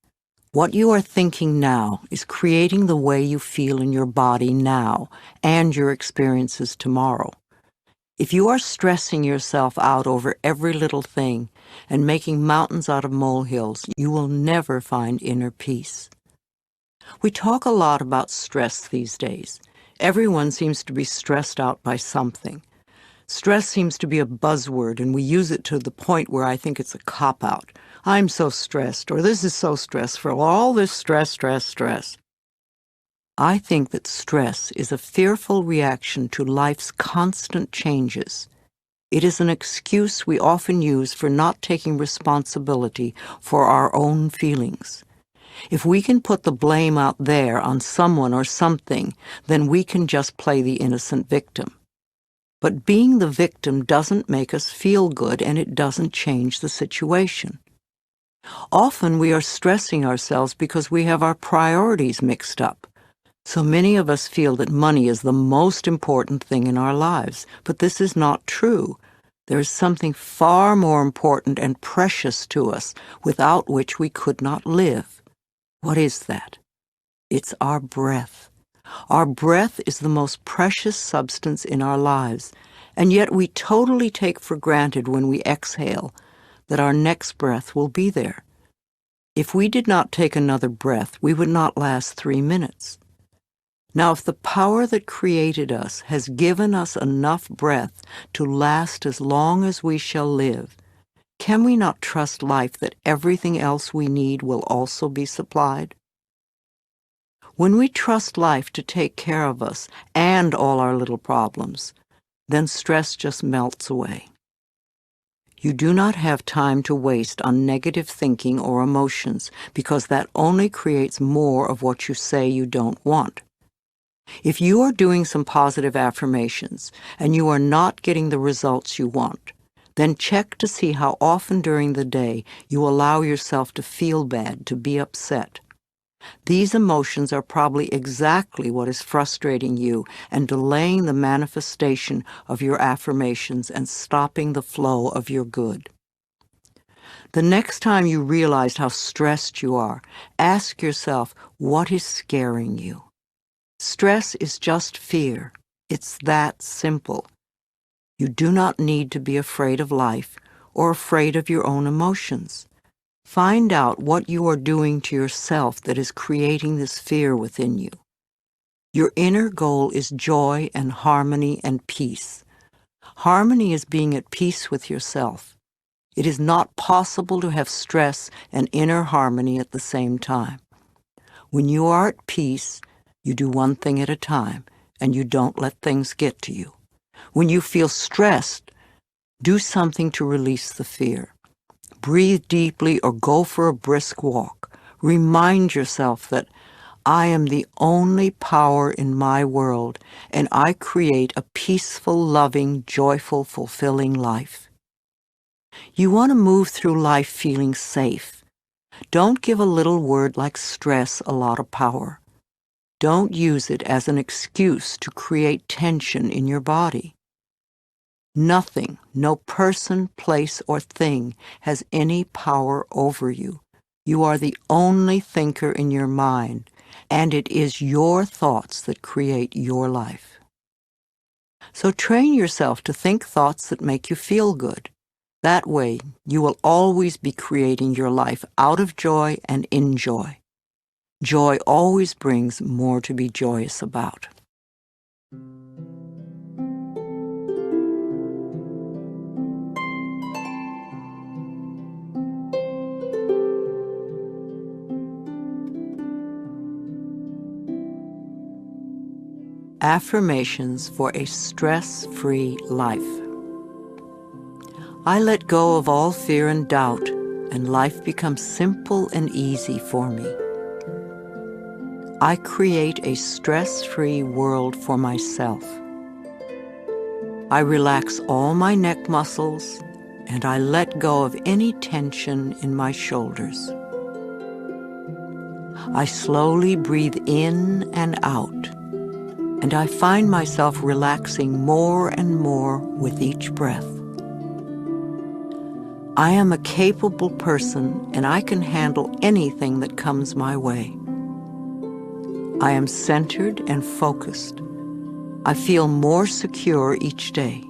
What you are thinking now is creating the way you feel in your body now and your experiences tomorrow. If you are stressing yourself out over every little thing and making mountains out of molehills, you will never find inner peace. We talk a lot about stress these days. Everyone seems to be stressed out by something. Stress seems to be a buzzword, and we use it to the point where I think it's a cop-out. I'm so stressed, or this is so stressful, all this stress, stress, stress. I think that stress is a fearful reaction to life's constant changes. It is an excuse we often use for not taking responsibility for our own feelings. If we can put the blame out there on someone or something, then we can just play the innocent victim. But being the victim doesn't make us feel good, and it doesn't change the situation. Often we are stressing ourselves because we have our priorities mixed up. So many of us feel that money is the most important thing in our lives, but this is not true. There is something far more important and precious to us without which we could not live. What is that? It's our breath. Our breath is the most precious substance in our lives, and yet we totally take for granted when we exhale that our next breath will be there. If we did not take another breath, we would not last 3 minutes. Now, if the power that created us has given us enough breath to last as long as we shall live, can we not trust life that everything else we need will also be supplied? When we trust life to take care of us and all our little problems, then stress just melts away. You do not have time to waste on negative thinking or emotions, because that only creates more of what you say you don't want. If you are doing some positive affirmations and you are not getting the results you want, then check to see how often during the day you allow yourself to feel bad, to be upset. These emotions are probably exactly what is frustrating you and delaying the manifestation of your affirmations and stopping the flow of your good. The next time you realize how stressed you are, ask yourself, what is scaring you? Stress is just fear. It's that simple. You do not need to be afraid of life or afraid of your own emotions. Find out what you are doing to yourself that is creating this fear within you. Your inner goal is joy and harmony and peace. Harmony is being at peace with yourself. It is not possible to have stress and inner harmony at the same time. When you are at peace, you do one thing at a time, and you don't let things get to you. When you feel stressed, do something to release the fear. Breathe deeply or go for a brisk walk. Remind yourself that I am the only power in my world, and I create a peaceful, loving, joyful, fulfilling life. You want to move through life feeling safe. Don't give a little word like stress a lot of power. Don't use it as an excuse to create tension in your body. Nothing, no person, place, or thing has any power over you. You are the only thinker in your mind, and it is your thoughts that create your life. So train yourself to think thoughts that make you feel good. That way, you will always be creating your life out of joy and in joy. Joy always brings more to be joyous about. Affirmations for a stress-free life. I let go of all fear and doubt, and life becomes simple and easy for me. I create a stress-free world for myself. I relax all my neck muscles, and I let go of any tension in my shoulders. I slowly breathe in and out, and I find myself relaxing more and more with each breath. I am a capable person and I can handle anything that comes my way. I am centered and focused. I feel more secure each day.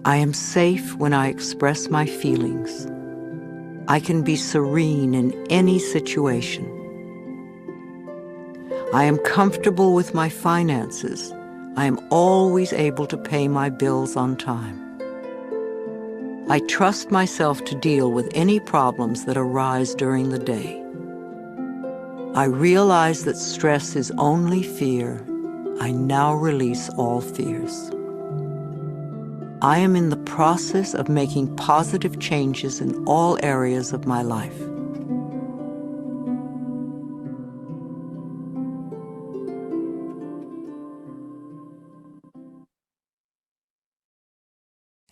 I am safe when I express my feelings. I can be serene in any situation. I am comfortable with my finances. I am always able to pay my bills on time. I trust myself to deal with any problems that arise during the day. I realize that stress is only fear. I now release all fears. I am in the process of making positive changes in all areas of my life.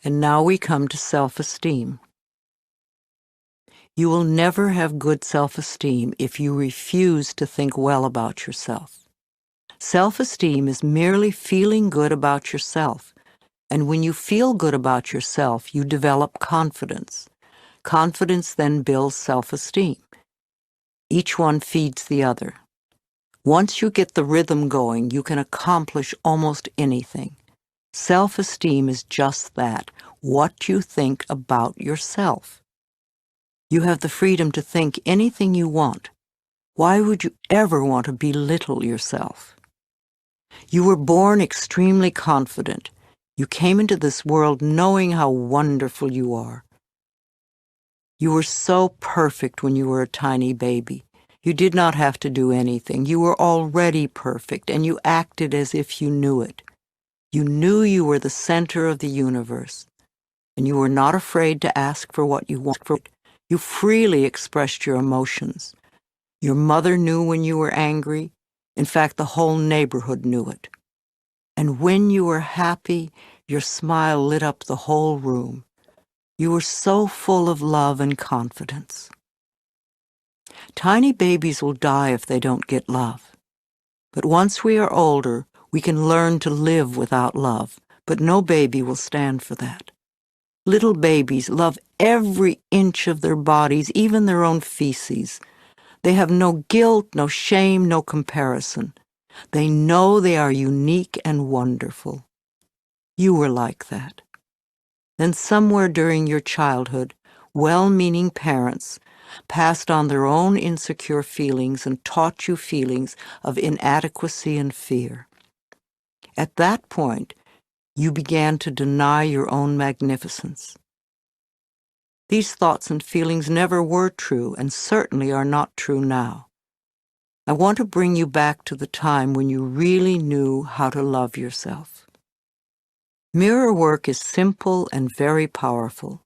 And now we come to self-esteem. You will never have good self-esteem if you refuse to think well about yourself. Self-esteem is merely feeling good about yourself. And when you feel good about yourself, you develop confidence. Confidence then builds self-esteem. Each one feeds the other. Once you get the rhythm going, you can accomplish almost anything. Self-esteem is just that, what you think about yourself. You have the freedom to think anything you want. Why would you ever want to belittle yourself? You were born extremely confident. You came into this world knowing how wonderful you are. You were so perfect when you were a tiny baby. You did not have to do anything. You were already perfect, and you acted as if you knew it. You knew you were the center of the universe, and you were not afraid to ask for what you wanted. You freely expressed your emotions. Your mother knew when you were angry. In fact, the whole neighborhood knew it. And when you were happy, your smile lit up the whole room. You were so full of love and confidence. Tiny babies will die if they don't get love. But once we are older, we can learn to live without love, but no baby will stand for that. Little babies love every inch of their bodies, even their own feces. They have no guilt, no shame, no comparison. They know they are unique and wonderful. You were like that. Then somewhere during your childhood, well-meaning parents passed on their own insecure feelings and taught you feelings of inadequacy and fear. At that point, you began to deny your own magnificence. These thoughts and feelings never were true and certainly are not true now. I want to bring you back to the time when you really knew how to love yourself. Mirror work is simple and very powerful.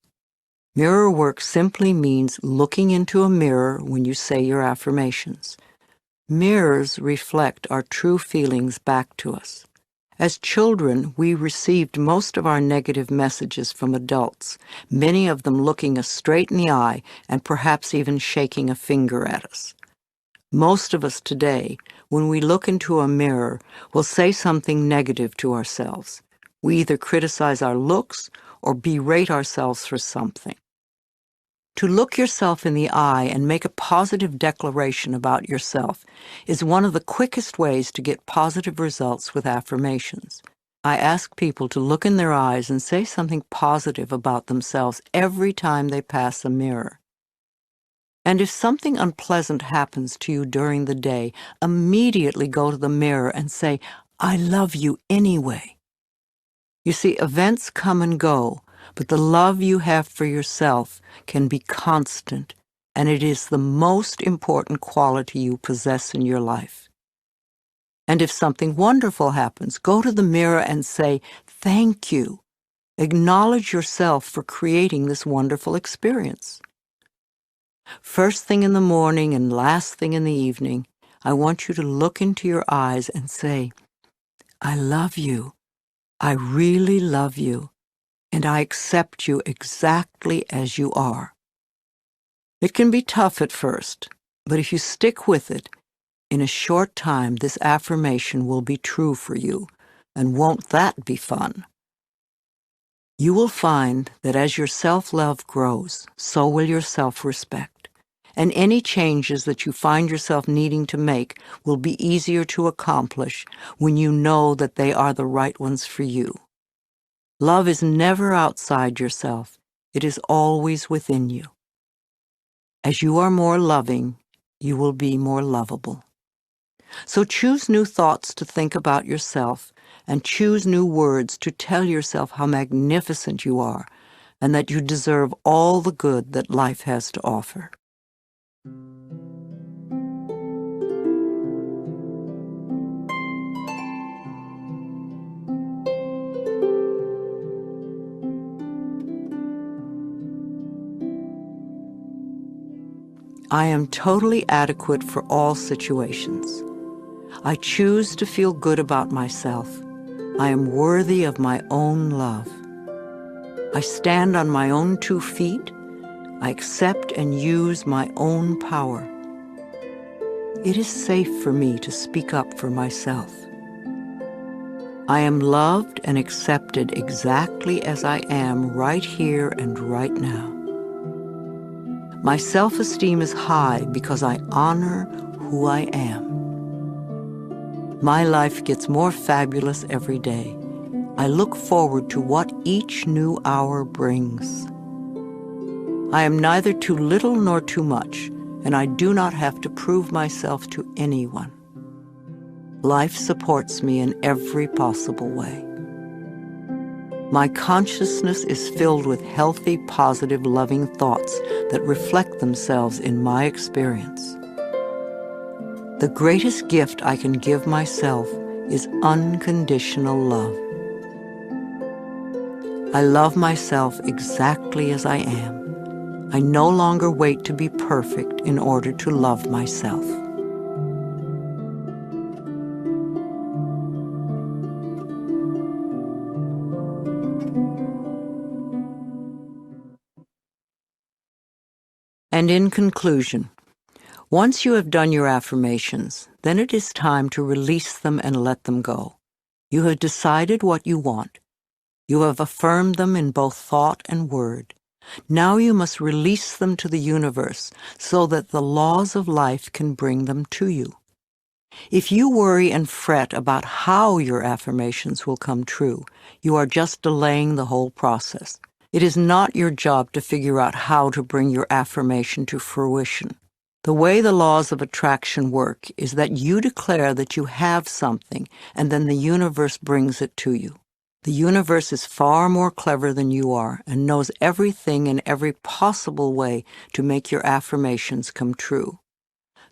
Mirror work simply means looking into a mirror when you say your affirmations. Mirrors reflect our true feelings back to us. As children, we received most of our negative messages from adults, many of them looking us straight in the eye and perhaps even shaking a finger at us. Most of us today, when we look into a mirror, will say something negative to ourselves. We either criticize our looks or berate ourselves for something. To look yourself in the eye and make a positive declaration about yourself is one of the quickest ways to get positive results with affirmations. I ask people to look in their eyes and say something positive about themselves every time they pass a mirror. And if something unpleasant happens to you during the day, immediately go to the mirror and say, "I love you anyway." You see, events come and go, but the love you have for yourself can be constant, and it is the most important quality you possess in your life. And if something wonderful happens, go to the mirror and say, "Thank you." Acknowledge yourself for creating this wonderful experience. First thing in the morning and last thing in the evening, I want you to look into your eyes and say, "I love you. I really love you, and I accept you exactly as you are." It can be tough at first, but if you stick with it, in a short time this affirmation will be true for you, and won't that be fun? You will find that as your self-love grows, so will your self-respect. And any changes that you find yourself needing to make will be easier to accomplish when you know that they are the right ones for you. Love is never outside yourself. It is always within you. As you are more loving, you will be more lovable. So choose new thoughts to think about yourself and choose new words to tell yourself how magnificent you are and that you deserve all the good that life has to offer. I am totally adequate for all situations. I choose to feel good about myself. I am worthy of my own love. I stand on my own 2 feet. I accept and use my own power. It is safe for me to speak up for myself. I am loved and accepted exactly as I am right here and right now. My self-esteem is high because I honor who I am. My life gets more fabulous every day. I look forward to what each new hour brings. I am neither too little nor too much, and I do not have to prove myself to anyone. Life supports me in every possible way. My consciousness is filled with healthy, positive, loving thoughts that reflect themselves in my experience. The greatest gift I can give myself is unconditional love. I love myself exactly as I am. I no longer wait to be perfect in order to love myself. And in conclusion, once you have done your affirmations, then it is time to release them and let them go. You have decided what you want. You have affirmed them in both thought and word. Now you must release them to the universe so that the laws of life can bring them to you. If you worry and fret about how your affirmations will come true, you are just delaying the whole process. It is not your job to figure out how to bring your affirmation to fruition. The way the laws of attraction work is that you declare that you have something, and then the universe brings it to you. The universe is far more clever than you are and knows everything in every possible way to make your affirmations come true.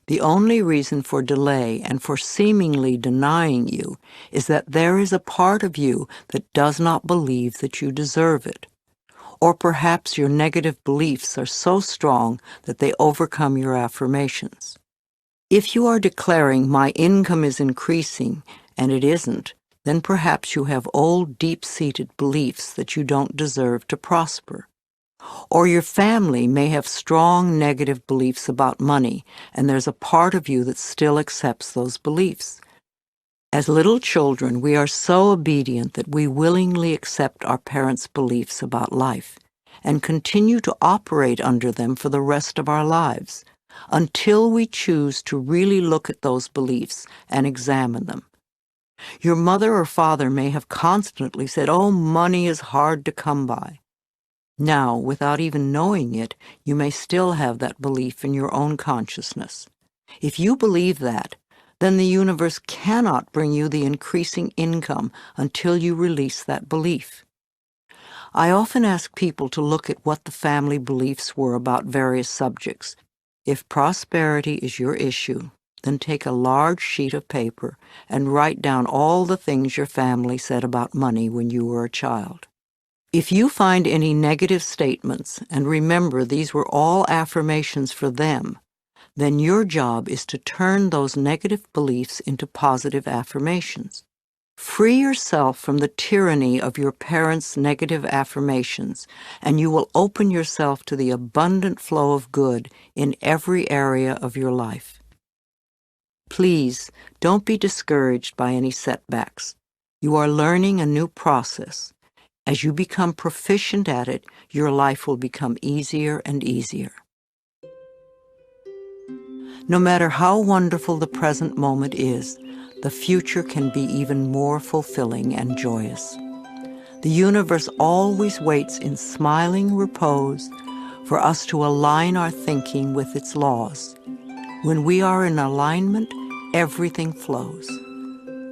The only reason for delay and for seemingly denying you is that there is a part of you that does not believe that you deserve it. Or perhaps your negative beliefs are so strong that they overcome your affirmations. If you are declaring, "My income is increasing," and it isn't, then perhaps you have old, deep-seated beliefs that you don't deserve to prosper. Or your family may have strong negative beliefs about money, and there's a part of you that still accepts those beliefs. As little children, we are so obedient that we willingly accept our parents' beliefs about life and continue to operate under them for the rest of our lives, until we choose to really look at those beliefs and examine them. Your mother or father may have constantly said, "Oh, money is hard to come by." Now, without even knowing it, you may still have that belief in your own consciousness. If you believe that, then the universe cannot bring you the increasing income until you release that belief. I often ask people to look at what the family beliefs were about various subjects. If prosperity is your issue, then take a large sheet of paper and write down all the things your family said about money when you were a child. If you find any negative statements, and remember these were all affirmations for them, then your job is to turn those negative beliefs into positive affirmations. Free yourself from the tyranny of your parents' negative affirmations, and you will open yourself to the abundant flow of good in every area of your life. Please, don't be discouraged by any setbacks. You are learning a new process. As you become proficient at it, your life will become easier and easier. No matter how wonderful the present moment is, the future can be even more fulfilling and joyous. The universe always waits in smiling repose for us to align our thinking with its laws. When we are in alignment, everything flows.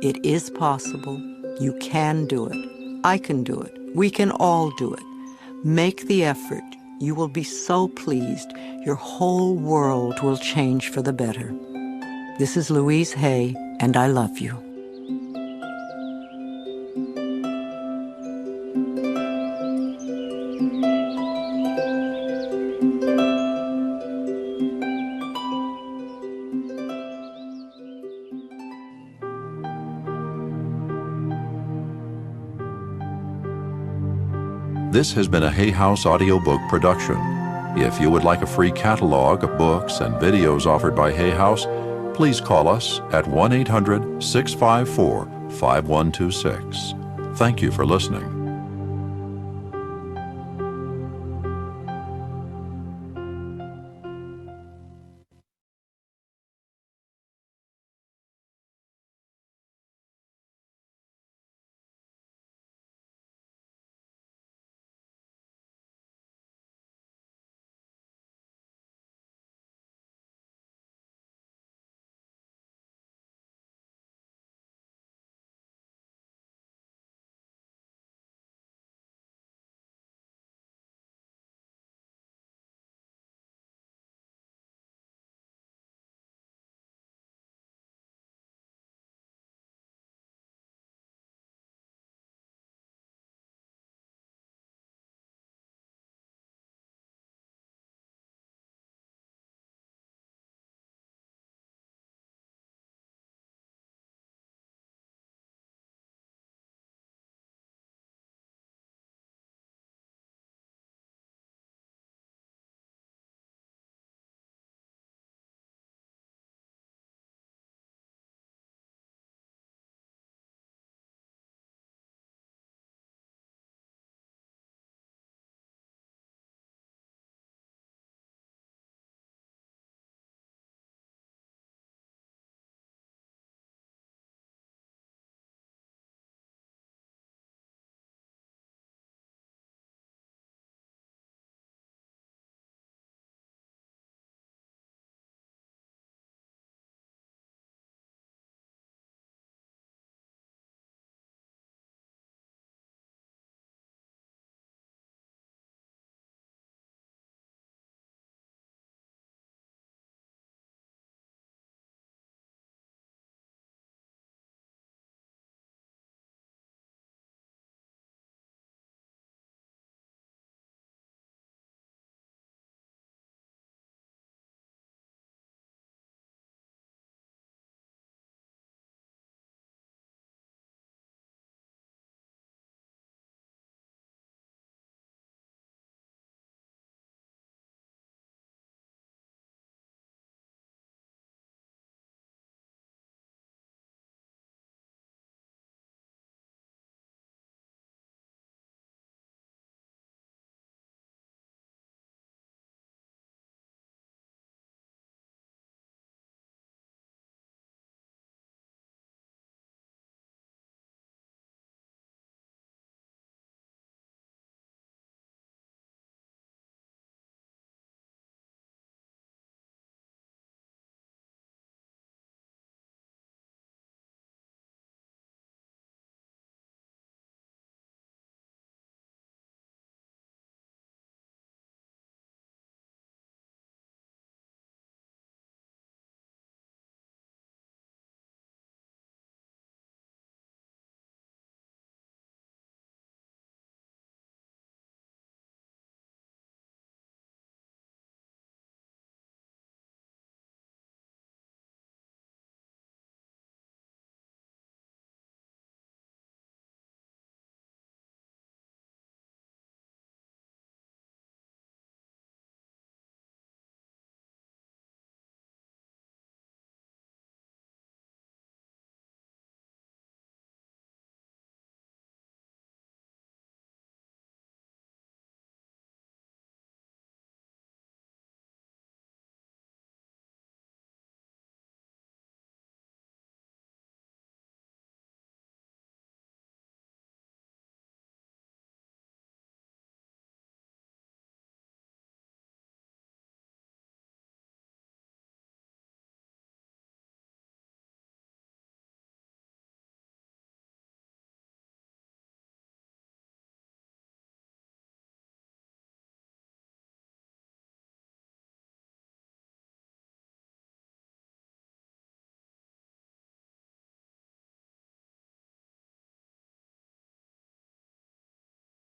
It is possible. You can do it. I can do it. We can all do it. Make the effort. You will be so pleased. Your whole world will change for the better. This is Louise Hay, and I love you. This has been a Hay House audiobook production. If you would like a free catalog of books and videos offered by Hay House, please call us at 1-800-654-5126. Thank you for listening.